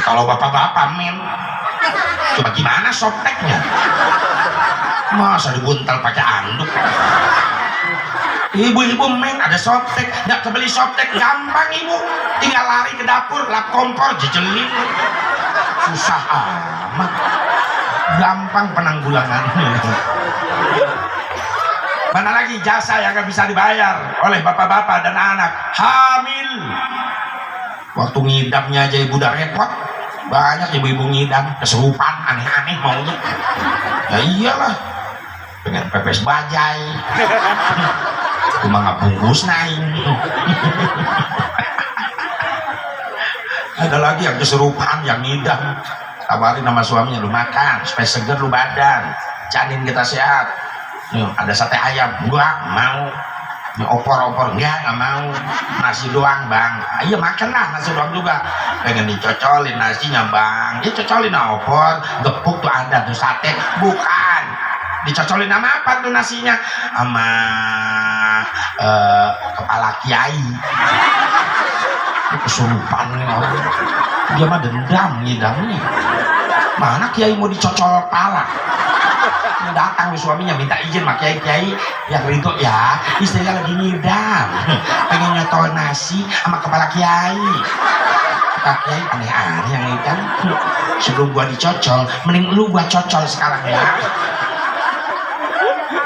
Kalau bapak-bapak men, coba gimana softteknya? Masa dibuntal pakai anduk? Ibu-ibu men ada softtek, nggak kebeli softtek gampang ibu, tinggal lari ke dapur, lap kompor, jejelin, susah amat, gampang penanggulangannya. Mana lagi jasa yang nggak bisa dibayar oleh bapak-bapak dan anak hamil. Waktu ngidamnya aja ibu udah repot, banyak ibu-ibu ngidam kesurupan aneh-aneh maunya. Ya iyalah, pengen pepes bajai. Cuma nggak bungkus naik. Ada lagi yang kesurupan, yang ngidam. Tawarin sama suaminya, lu makan supaya seger lu badan, janin kita sehat. Ada sate ayam, gua mau. Opor-opor nggak mau. Nasi doang bang, iya makan lah nasi doang juga. Pengen dicocolin nasinya bang, dia cocolin opor, gepuk tuh ada tuh sate, bukan. Dicocolin sama apa tuh nasinya? Sama kepala kiai. Kesurupan nih orang. Dia mah dendam ngidamnya. Mana kiai mau dicocol kepala? Datang suaminya minta izin sama kiai yang ridho ya, istrinya lagi ngidam, pengen nyotol nasi sama kepala kiai. Kata kiai aneh-aneh yang ngidam. Sebelum gua dicocol, mending lu gua cocol sekarang ya.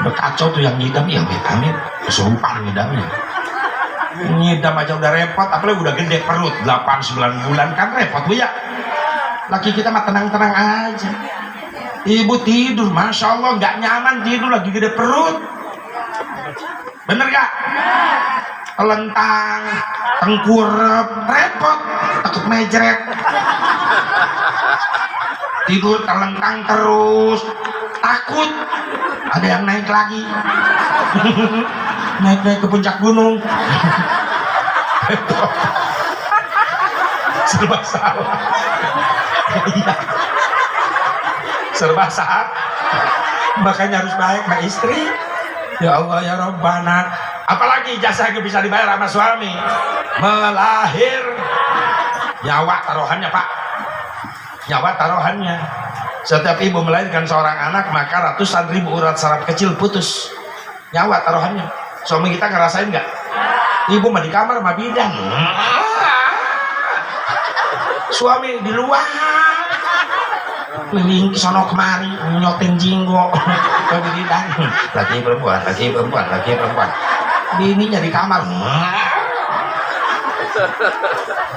Udah kacau tuh yang ngidam, ya amit-amit kesurupan ngidamnya. Ngidam aja udah repot, apalagi udah gede perut 8-9 bulan kan repot bu ya. Laki kita mah tenang-tenang aja. Ibu tidur, masya Allah nggak nyaman tidur lagi gede perut. Bener gak? Telentang, tengkurep, repot, takut mejret. Tidur telentang terus, takut ada yang naik lagi. Naik ke puncak gunung. Serba salah. Iya. Serba salah. Makanya harus baik sama istri. Ya Allah ya Rabbana. Apalagi jasa yang bisa dibayar sama suami? Melahir. Nyawa taruhannya pak. Nyawa taruhannya. Setiap ibu melahirkan seorang anak, maka ratusan ribu urat saraf kecil putus. Nyawa taruhannya. Suami kita ngerasain nggak? Ibu mah di kamar mah bidan. Suami di luar. Keliling sono kemari, nyoting jinggo. Kalau bidan. Lagi perempuan. Bininya di kamar.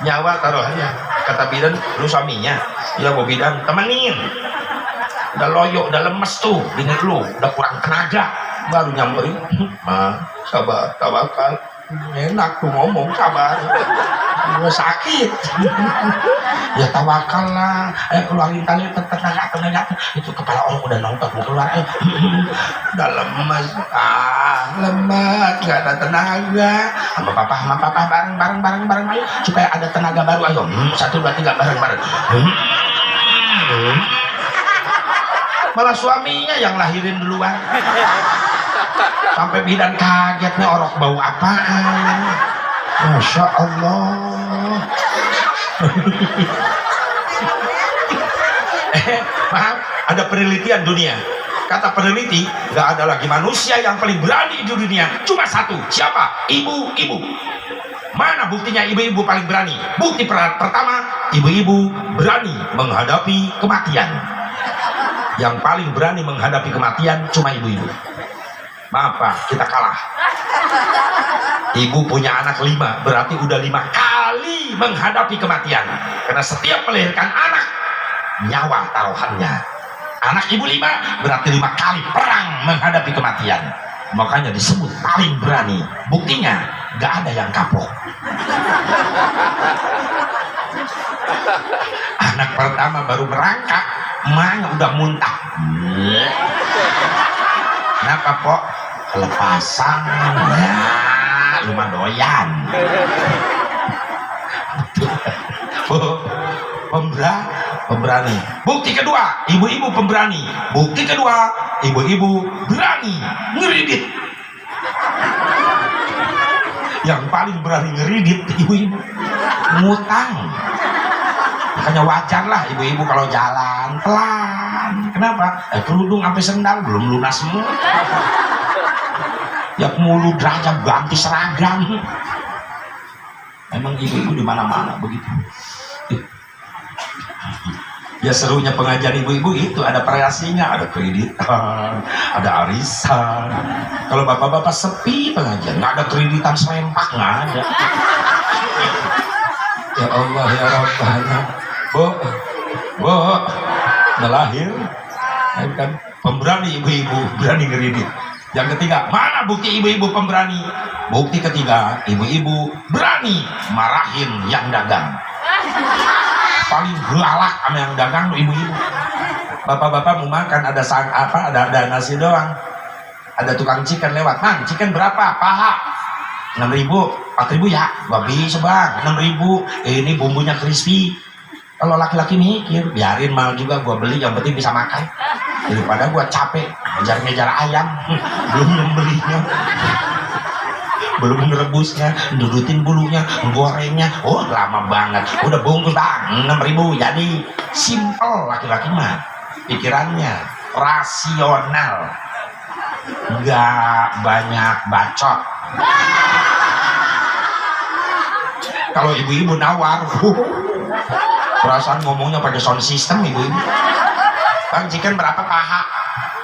Nyawa taruhannya. Kata bidan, lu suaminya. Ya bu bidan, temenin. Udah loyo, udah lemes tuh, bini lu, udah kurang tenaga, baru nyamperin. Sabar, tawakal. Enak tuh ngomong, sabar. Gue sakit. Ya tawakal lah. Ayo keluarin tali, tenaga. Itu kepala orang udah nongkrong mau keluar. Udah lemes, lemas, nggak ada tenaga. Sama papa bareng. Ayo supaya ada tenaga baru. Ayo, 1, 2, 3 bareng. Malah suaminya yang lahirin duluan. Sampai bidan kaget nih, orok bau apaan. Masya Allah. Maaf, ada penelitian dunia. Kata peneliti, gak ada lagi manusia yang paling berani di dunia. Cuma satu, siapa? Ibu-ibu. Mana buktinya ibu-ibu paling berani? Bukti pertama, ibu-ibu berani menghadapi kematian. Yang paling berani menghadapi kematian cuma ibu-ibu. Maaf pak, kita kalah. Ibu punya anak 5, berarti udah 5 kali menghadapi kematian. Karena setiap melahirkan anak, nyawa taruhannya. Anak ibu 5, berarti 5 kali perang menghadapi kematian. Makanya disebut paling berani. Buktinya, gak ada yang kapok. Anak pertama baru merangkak, emaknya udah muntah. Kenapa kok kelepasan? Ya, lumayan doyan. Pemberani. Bukti kedua, ibu-ibu pemberani. Bukti kedua, ibu-ibu berani ngeridit. Yang paling berani ngeridit ibu-ibu ngutang. Makanya wajar lah ibu-ibu kalau jalan pelan. Kenapa? Kerudung sampai sendal belum lunas semua. Ya mulu derajat ganti seragam. Memang ibu-ibu di mana-mana begitu. Ya serunya pengajian ibu-ibu itu ada variasinya, ada kreditan, ada arisan. Kalau bapak-bapak sepi pengajian, nggak ada kreditan serempak, nggak ada. Ya Allah ya Rabbana, bu, melahir, kan pemberani ibu-ibu berani ngeridit. Yang ketiga, mana bukti ibu-ibu pemberani? Bukti ketiga, ibu-ibu berani marahin yang dagang. Paling galak sama yang dagang ibu-ibu. Bapak-bapak mau makan ada ada nasi doang. Ada tukang chicken lewat, "Mang, chicken berapa? Paha." 6.000, 4.000 ya. Gua bisa bang, 6.000. Ini bumbunya crispy. Kalau laki-laki mikir, biarin mal juga gua beli, yang penting bisa makan. Daripada gua capek ngejar-ngejar ayam, belum nyembelinya, belum merebusnya, dudutin bulunya, gorengnya. Oh lama banget. Udah bungkus bang, 6.000 jadi. Simple laki-laki mah pikirannya rasional, nggak banyak bacot. Kalau ibu-ibu nawar, perasaan ngomongnya pakai sound system ibu-ibu. "Bang, chicken berapa paha?"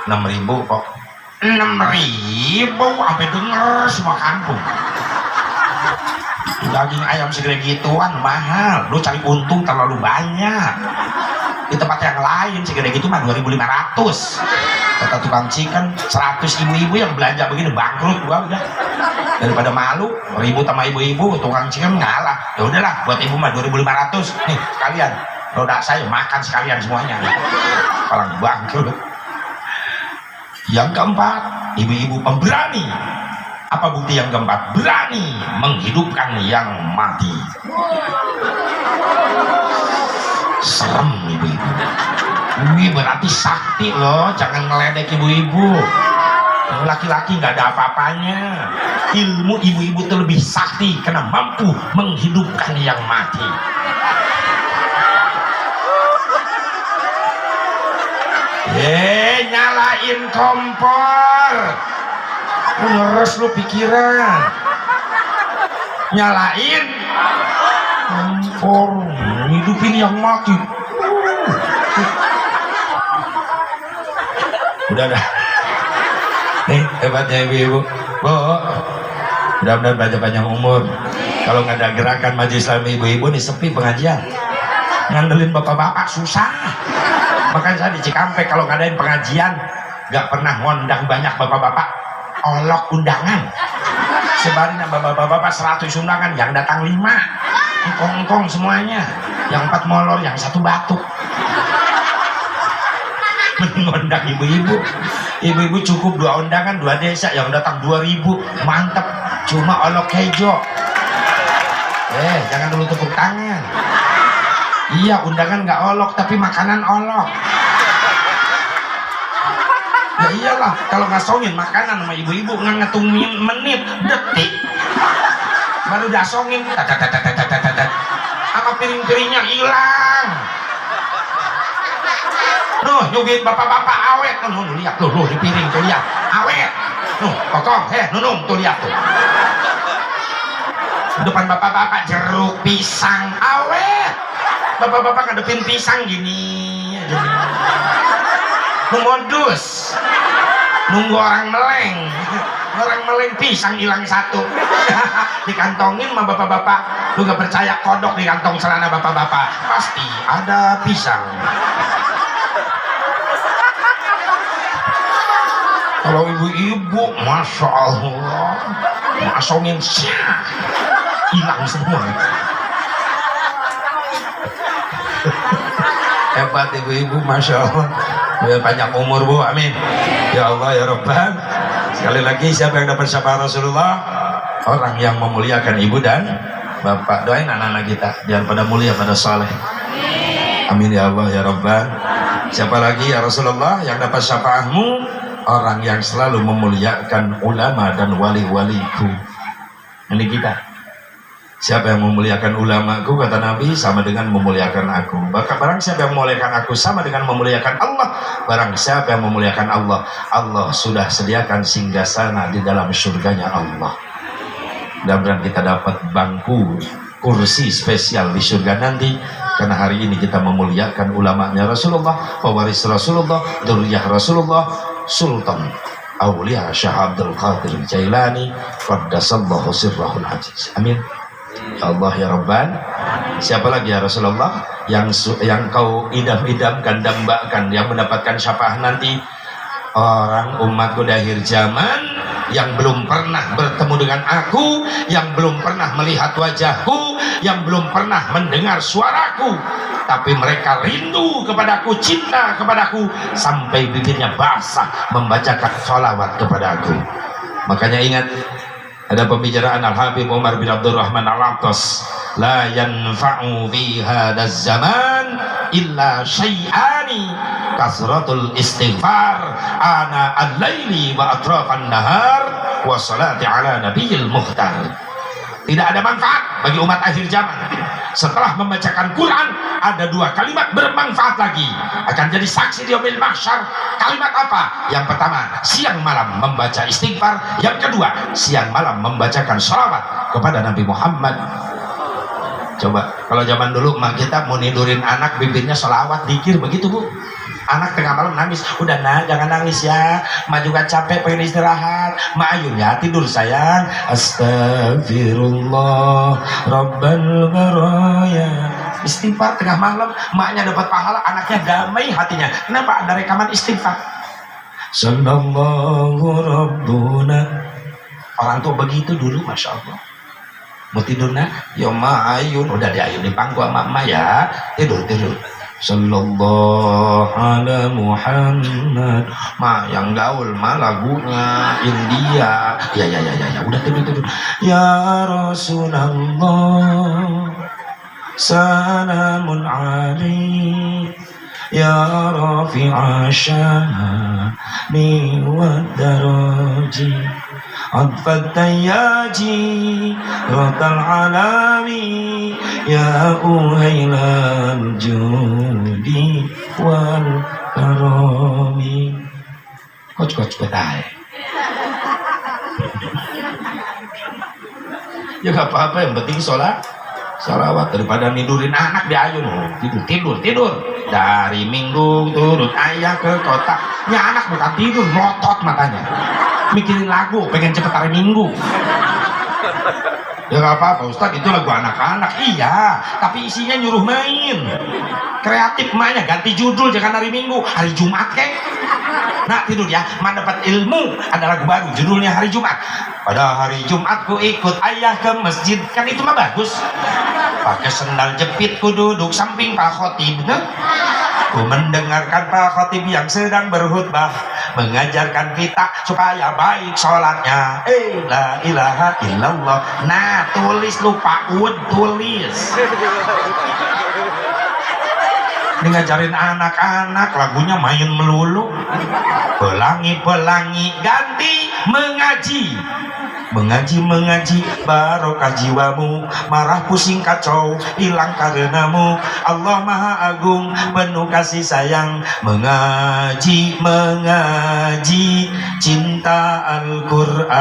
6.000 kok. 6.000 sampai denger semua kampung. Daging ayam segede gituan mahal, lu cari untung terlalu banyak. Di tempat yang lain segede gitu mah 2.500. Kata tukang chicken, 100 ibu-ibu yang belanja begini bangkrut gua udah. Daripada malu ribut sama ibu-ibu, tukang chicken ngalah. Ya udahlah, buat ibu mah 2.500. Nih sekalian, roda saya makan sekalian semuanya. Orang bangkrut. Yang keempat, ibu-ibu pemberani. Apa bukti yang keempat? Berani menghidupkan yang mati. Serem ibu-ibu. Ini berarti sakti loh, jangan ngeledek ibu-ibu. Laki-laki nggak ada apa-apanya. Ilmu ibu-ibu itu lebih sakti karena mampu menghidupkan yang mati. Nyalain kompor, ngeres lu pikiran. Nyalain kompor, hidupin yang mati. Udah dah. Nih hebatnya ibu-ibu. Bu, mudah-mudahan banyak panjang umur. Kalau nggak ada gerakan majelis Islam ibu-ibu nih sepi pengajian. Ngandelin bapak-bapak susah. Makanya saya di Cikampek kalau ngadain pengajian nggak pernah ngundang banyak bapak-bapak, olok undangan. Sebarin bapak-bapak 100 undangan, yang datang 5 engkong-engkong semuanya, yang 4 molor, yang 1 batuk. Mengundang ibu-ibu, ibu-ibu cukup 2 undangan 2 desa, yang datang 2.000, mantep. Cuma olok hejo. Jangan dulu tepuk tangan. Iya, undangan nggak olok tapi makanan olok. Ya iyalah, kalau ngasongin makanan sama ibu-ibu nggak ngitung menit, detik baru dasongin, sama piring-piringnya hilang. Nuh, nyubit bapak-bapak awet, nuh lihat tuh, di piring tuh lihat, awet. Nuh, kokong, nunung tuh lihat tuh. Depan bapak-bapak jeruk pisang awet. Bapak-bapak ngadepin pisang gini aja. Lu modus, nunggu orang meleng pisang hilang 1. Dikantongin sama bapak-bapak. Lu gak percaya kodok di kantong celana bapak-bapak, pasti ada pisang. Kalau ibu-ibu, masya Allah, masongin syah, hilang semua. Hebat ibu-ibu, masya Allah. Biar panjang umur bu, amin. Ya Allah ya Rabbal Sekali lagi, siapa yang dapat syafaat Rasulullah? Orang yang memuliakan ibu dan bapak. Doain anak-anak kita biar pada mulia, pada saleh. Amin ya Allah ya Rabbal. Siapa lagi ya Rasulullah yang dapat syafaatmu? Orang yang selalu memuliakan ulama dan wali-waliku. Ini kita. Siapa yang memuliakan ulamaku, kata Nabi, sama dengan memuliakan aku. Barang siapa yang memuliakan aku sama dengan memuliakan Allah. Barang siapa yang memuliakan Allah, Allah sudah sediakan singgasana di dalam surganya Allah. Mudah-mudahan kita dapat bangku, kursi spesial di surga nanti, karena hari ini kita memuliakan ulamanya Rasulullah, pewaris Rasulullah, dzurriyyah Rasulullah, Sultan Aulia Syekh Abdul Qadir Jailani qaddasallahu sirrahul aziz. Amin ya Allah ya Rabban. Siapa lagi ya Rasulullah yang kau idam-idamkan, dambakan, yang mendapatkan syafaat nanti? Orang umatku di akhir zaman yang belum pernah bertemu dengan aku, yang belum pernah melihat wajahku, yang belum pernah mendengar suaraku, tapi mereka rindu kepadaku, cinta kepadaku, sampai bibirnya basah membacakan sholawat kepadaku. Makanya ingat, ada pembicaraan Al-Habib Umar bin Abdurrahman Al-Attas, la yanfa'u fi hadzal zaman illa syai'ani kasratul istighfar ana al-laili wa atrafan nahar wa salati ala nabiyil muhtar. Tidak ada manfaat bagi umat akhir zaman setelah membacakan Quran. Ada dua kalimat bermanfaat lagi, akan jadi saksi di yaumil mahsyar. Kalimat apa? Yang pertama, siang malam membaca istighfar. Yang kedua, siang malam membacakan sholawat kepada Nabi Muhammad. Coba kalau zaman dulu mak kita mau nidurin anak, bibirnya sholawat dikir begitu bu. Anak tengah malam nangis, udah nak jangan nangis ya, mak juga capek pengen istirahat, mak ayo ya tidur sayang. Astagfirullah Rabbal baraya. Istighfar tengah malam, maknya dapat pahala, anaknya damai hatinya. Kenapa? Ada rekaman istighfar. Sallallahu Rabbuna. Orang tua begitu dulu, masya Allah. Mau tidur nak? Ya mak ayun, udah diayun di pangku sama emak ya, tidur. Sallallahu ala Muhammad. Ma yang gaul ma lagunya India. Ya udah tidur. Ya Rasulullah salamun alaik ya rafi'a sya'ni wa daraji adfat tayyaji ratal alami ya uhailal judi wal karami. Kocok ay. Ya gak apa-apa, yang penting salawat daripada nidurin anak di ayun. Tidur dari minggu turun ayah ke kota. Ya anak bukan tidur, melotot matanya mikirin lagu, pengen cepet hari minggu. Ya gak apa-apa Ustaz, itu lagu anak-anak. Iya, tapi isinya nyuruh main. Kreatif maknya, ganti judul, jangan hari minggu, hari Jumat kek. Nah tidur ya, mak dapat ilmu, ada lagu baru judulnya hari Jumat. Pada hari Jumat ku ikut ayah ke masjid. Kan itu mah bagus. Pakai sendal jepit ku duduk samping Pak Khotib. Ku mendengarkan Pak Khotib yang sedang berkhutbah, mengajarkan kita supaya baik sholatnya. La ilaha illallah. Nah tulis lu Pak Ud, tulis. Ini ngajarin anak-anak, lagunya main melulu. Pelangi ganti mengaji barokah jiwamu, marah pusing kacau hilang karenamu. Allah Maha Agung penuh kasih sayang, mengaji cinta Al-Quran.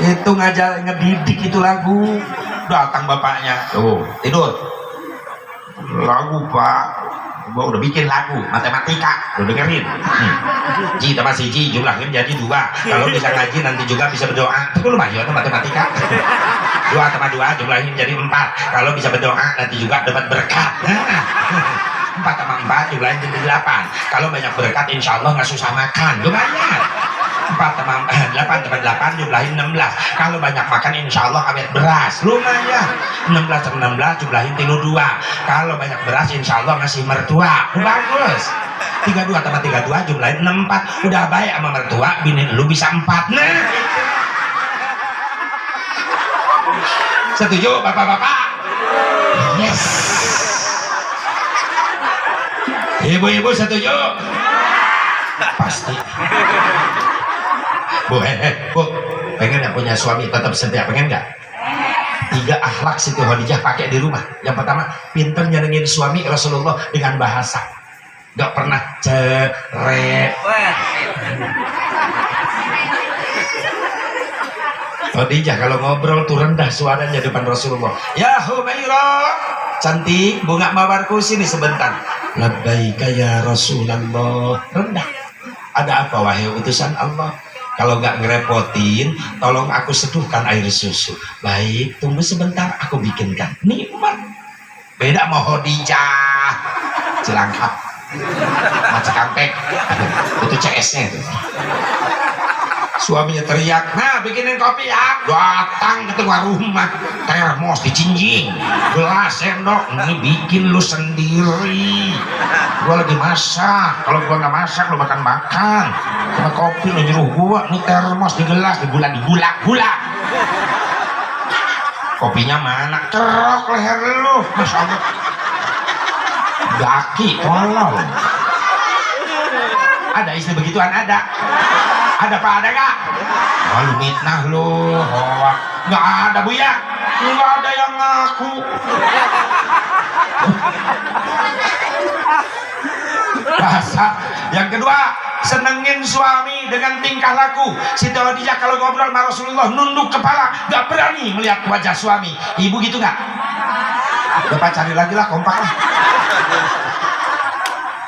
Itu ngedidik itu lagu. Datang bapaknya, tuh tidur. Lagu Pak, gua udah bikin lagu matematika, udah dengerin. Ji tambah siji jumlahnya jadi 2. Kalau bisa ngaji nanti juga bisa berdoa. Itu lumayan matematika. 2 tambah 2 jumlahnya jadi 4. Kalau bisa berdoa nanti juga dapat berkat. 4 tambah 4 jumlahnya jadi 8. Kalau banyak berkat insya Allah nggak susah makan. Lumayan. 8 tambah 8 jumlahin 16. Kalau banyak makan insya Allah awet beras. Lumayan. 16 tambah 16 jumlahin 32. Kalau banyak beras insya Allah ngasih mertua. Bagus. 32 tambah 32 jumlahin 64. Udah baik sama mertua, bini lu bisa 4. Nah, setuju bapak-bapak? Yes. Ibu-ibu setuju? Pasti. Bu, Bu, pengen nggak punya suami tetap setia? Pengen nggak? 3 akhlak Siti Khadijah pakai di rumah. Yang pertama, pinter nyenengin suami Rasulullah dengan bahasa. Nggak pernah cerai. Khadijah kalau ngobrol tuh rendah suaranya depan Rasulullah. Ya Humairah, cantik, bunga mawarku sini sebentar. Labbaika ya Rasulullah. Rendah. Ada apa wahai utusan Allah? Kalau nggak ngerepotin, tolong aku seduhkan air susu. Baik, tunggu sebentar, aku bikinkan. Nikmat. Beda sama Khadijah. Cilangkap. Macam kampek. Itu CS-nya itu. Suaminya teriak, nah bikinin kopi ya. Datang ke tengah rumah, termos dicinjing, gelas sendok, ini bikin lu sendiri. Gua lagi masak, kalau gua nggak masak lu makan-makan. Sama kopi lu nyuruh gua, ini termos di gelas, di gula. Kopinya mana? Kerok leher lu, Masya Allah. Daki, tolong. Ada istri begituan? Ada Pak, ada gak? Oh, lu mitnah lu. Oh, nggak ada Bu ya? Nggak ada yang ngaku. Bahasa yang kedua, senengin suami dengan tingkah laku. Siti Khadijah kalau ngobrol sama Rasulullah nunduk kepala, nggak berani melihat wajah suami. Ibu gitu nggak? Bapak cari lagi lah, kompak lah.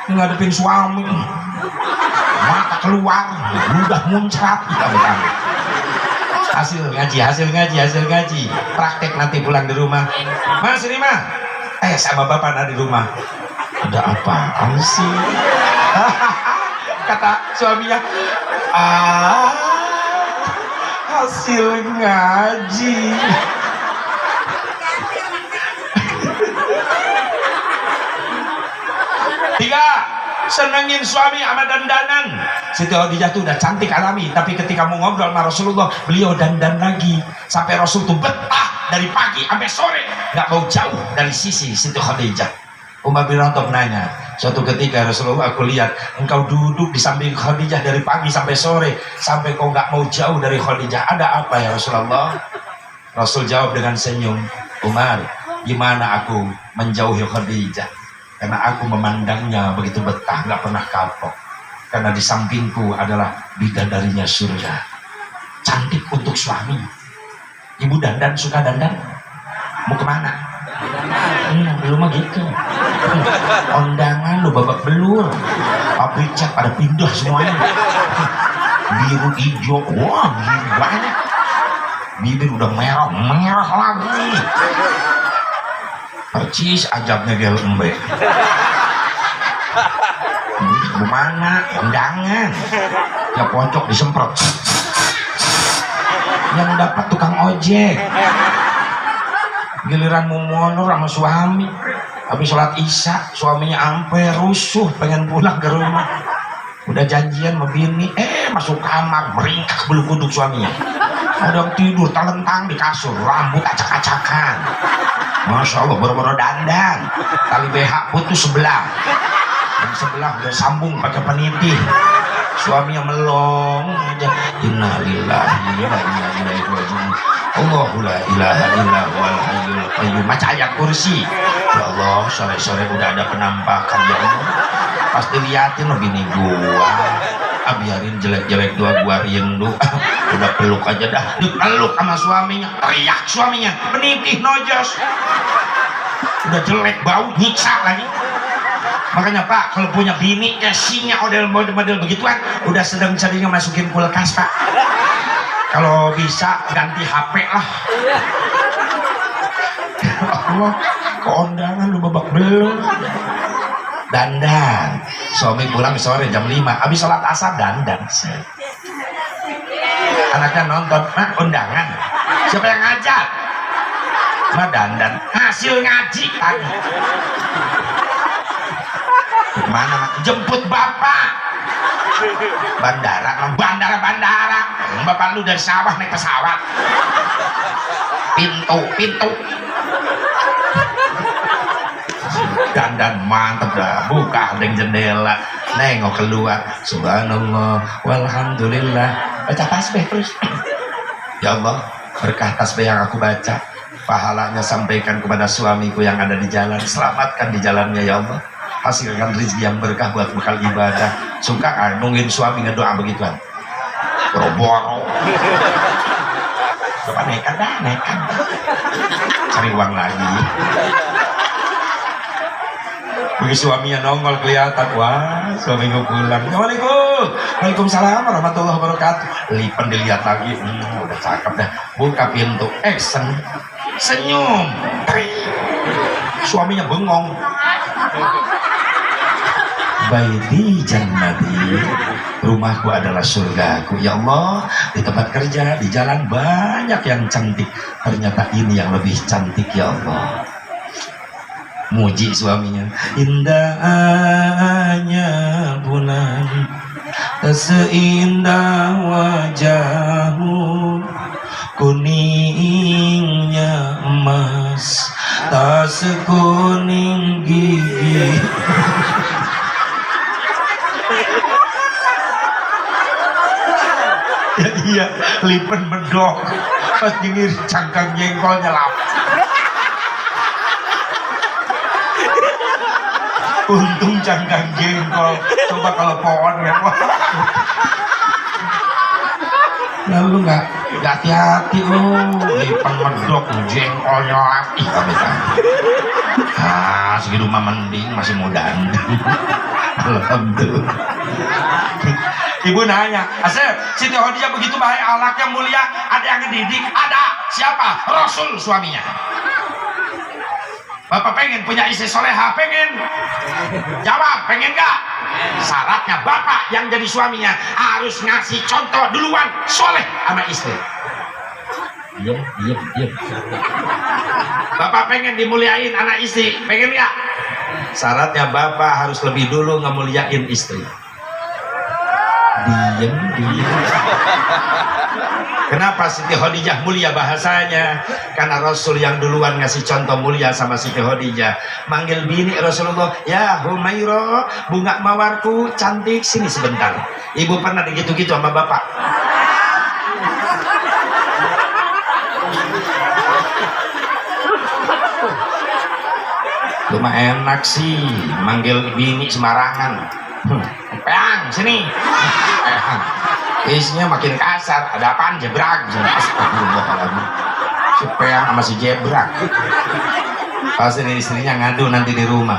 Ngadepin suami, mata keluar, ludah muncrat. Hasil ngaji. Praktek nanti pulang di rumah. Mas ini mah, sama bapak ada di rumah. Ada apaan sih? Kata suaminya, hasil ngaji. Tiga, senengin suami sama dandanan. Siti Khadijah tuh udah cantik alami, tapi ketika mau ngobrol sama Rasulullah, beliau dandan lagi sampai Rasul tuh betah dari pagi sampai sore, nggak mau jauh dari sisi Siti Khadijah. Umar bin Khattab nanya, suatu ketika Rasulullah, aku lihat engkau duduk di samping Khadijah dari pagi sampai sore, sampai kau nggak mau jauh dari Khadijah. Ada apa ya Rasulullah? Rasul jawab dengan senyum, Umar, gimana aku menjauhi Khadijah? Karena aku memandangnya begitu betah, nggak pernah kapok. Karena di sampingku adalah bidadarinya surga. Cantik untuk suami. Ibu dandan, suka dandan? Mau kemana? Belum mah gitu. Kondangan lu babak belur. Pabrik cat pada pindah semuanya. Biru hijau, wah biru banyak. Bibir udah merah lagi. Percis ajabnya dia lembek. Gimana? Kondangan. Ya pojok disemprot. Yang dapat tukang ojek. Giliran mau mundur sama suami. Habis sholat isya, suaminya ampe rusuh pengen pulang ke rumah. Udah janjian sama bini, masuk kamar meringkak belum kuduk suaminya. Ada tidur telentang di kasur, rambut acak-acakan. Masya Allah, boro-boro dandan, tali BH putus sebelah, yang sebelah udah sambung pakai penitih. Suaminya melong aja. Innalillahi wa inna ilaihi raji'un. Allahu la ilaha illa huwal hayyul qayyum. Baca ayat kursi. Ya Allah, sore-sore udah ada penampakan ya Allah. Pasti liatin lo bini gua. Biarin jelek-jelek gua rindu. Udah peluk aja dah. Dipeluk sama suaminya, teriak suaminya, penitih nojos. Udah jelek, bau, nyiksa lagi. Makanya Pak, kalau punya bini casingnya model begituan, udah sedang-sedangnya masukin kulkas Pak. Kalau bisa ganti HP lah. Allah, keondangan lu babak belur. Dandan, suami pulang sore jam 5, habis sholat asar dandan. Anaknya nonton, nah undangan, siapa yang ngajak? Nah dandan, hasil ngaji tadi. Mana jemput bapak bandara bapak lu dari sawah naik pesawat pintu dandan mantep dah, buka deng jendela nengok keluar, subhanallah walhamdulillah, baca tasbih terus. Ya Allah, berkah tasbih yang aku baca, pahalanya sampaikan kepada suamiku yang ada di jalan, selamatkan di jalannya ya Allah, hasilkan rezeki yang berkah buat bekal ibadah. Suka kan nungguin suami ngedoa begituan, boro-boro coba nekat cari uang lagi. Begitu suaminya nongol kelihatan, wah suamiku pulang, assalamualaikum, waalaikumsalam warahmatullahi wabarakatuh. Lipen dilihat lagi, udah cakep dah, buka pintu, senyum, suaminya bengong. Baiti jannati, rumahku adalah surgaku ya Allah. Di tempat kerja, di jalan banyak yang cantik, ternyata ini yang lebih cantik ya Allah. Muji suaminya, indahnya bulan, seindah wajahmu, kuningnya emas, tak sekuning gigi. Ya iya, lipen medok, pas dingin cangkang jengkolnya lap. Untung cangkang jengkol, coba kalau pohon kan. Lalu nggak hati-hati lipen medok jengkolnya api kami kan. Segitu mah mending masih muda. Alhamdulillah. Ibu nanya, Asep, Siti Khadijah begitu baik, akhlaknya mulia, ada yang ngedidik? Ada. Siapa? Rasul suaminya. Bapak pengen punya istri soleha? Pengen? Jawab, pengen gak? Syaratnya bapak yang jadi suaminya harus ngasih contoh duluan, soleh sama istri. Diam. Bapak pengen dimuliain anak istri, pengen gak? Syaratnya bapak harus lebih dulu ngemuliain istri. Diam. Kenapa Siti Khadijah mulia bahasanya? Karena Rasul yang duluan ngasih contoh mulia sama Siti Khadijah. Manggil bini Rasulullah, ya Humairah, bunga mawarku cantik, sini sebentar. Ibu pernah gitu-gitu sama bapak? Cuma enak sih manggil bini sembarangan. Peang sini. Isinya makin kasar, ada apaan jebrak? Astagfirullahaladzim. Si Peang sama si jebrak. Pasti istrinya ngadu nanti di rumah.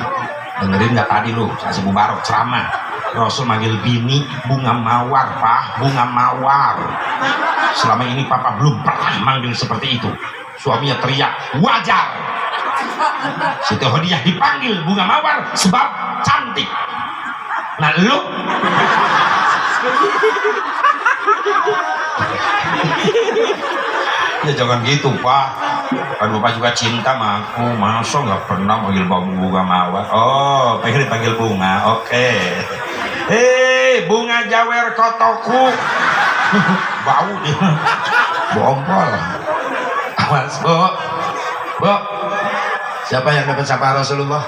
Dengerin nggak tadi lu, kasih Mubarok ceramah. Rasul manggil bini bunga mawar, Pak, bunga mawar. Selama ini papa belum pernah manggil seperti itu. Suaminya teriak, wajar. Siti Khadijah dipanggil bunga mawar sebab cantik. Nah lu ya jangan gitu Pak, kan Bapak juga cinta sama aku, masa nggak pernah manggil bunga mawar? Oh pengen dipanggil bunga, oke. Hei bunga jawer kotoku. Bau dia, bompol. Awas Bu, siapa yang dapat sapa Rasulullah?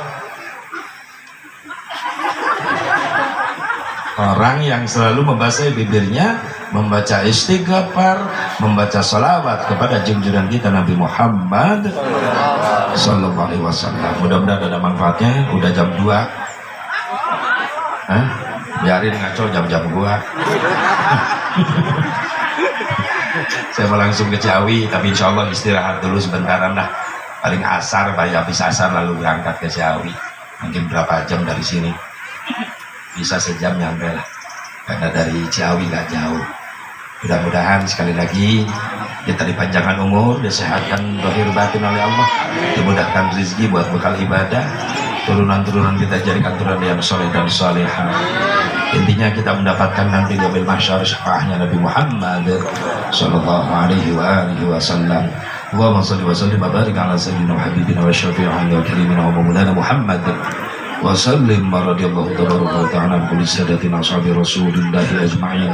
Orang yang selalu membasahi bibirnya, membaca istighfar, membaca salawat kepada junjungan kita Nabi Muhammad Sallallahu Alaihi Wasallam. Mudah-mudahan ada manfaatnya. Udah jam 2. Biarin ngaco jam-jam gua. Saya mau langsung ke Ciawi, tapi insya Allah istirahat dulu sebentaran dah. Paling asar, habis asar lalu berangkat ke Ciawi. Mungkin berapa jam dari sini? Bisa sejam nyampe lah, karena dari Ciawi nggak jauh. Mudah-mudahan sekali lagi kita dipanjangkan umur, disehatkan lahir batin oleh Allah, dimudahkan rezeki buat bekal ibadah, turunan-turunan kita jadikan turunan yang soleh dan solehah. Intinya kita mendapatkan nanti di yaumil mahsyar syafaatnya Nabi Muhammad Sallallahu Alaihi Wasallam. Allahumma shalli wa sallim wa barik ala sayyidina wa habibina wa syafi'ina wa karimina wa maulana Muhammad وسلم رضي الله تبارك وتعالى عن كل سادتنا أصحاب رسول الله أجمعين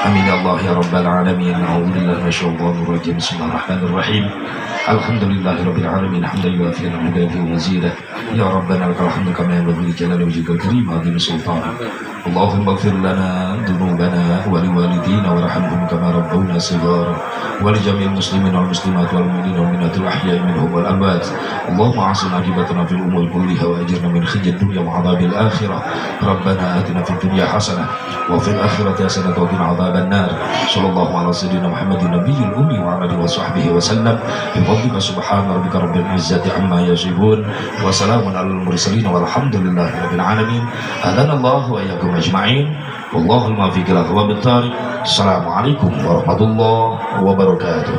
آمين يا الله يا رب العالمين أعوذ بالله من الشيطان الرجيم بسم الله الرحمن الرحيم الحمد لله رب العالمين حمدا يوافي نعمه ويكافئ مزيدا يا ربنا لك الحمد كما ينبغي لجلال وجهك الكريم عظيم سلطانك اللهم اغفر لنا ذنوبنا ولوالدينا وارحمهم كما ربونا صغارا ولجميع المسلمين والمسلمات والمؤمنين والمؤمنات الأحياء منهم والأموات اللهم أحسن عاقبتنا في الأمور كلها وأجرنا من خزي الدنيا وعذاب الآخرة ربنا آتنا في الدنيا حسنة وفي الآخرة حسنة وقنا عذاب النار صلى الله على سيدنا محمد النبي الأمي وعلى آله وصحبه وسلم بفضلك سبحان ربك رب العزة عما يصفون وسلام على المرسلين والحمد لله رب العالمين هدانا الله وإياكم أجمعين والله الموفق إلى الصواب الطارق السلام عليكم ورحمة الله وبركاته.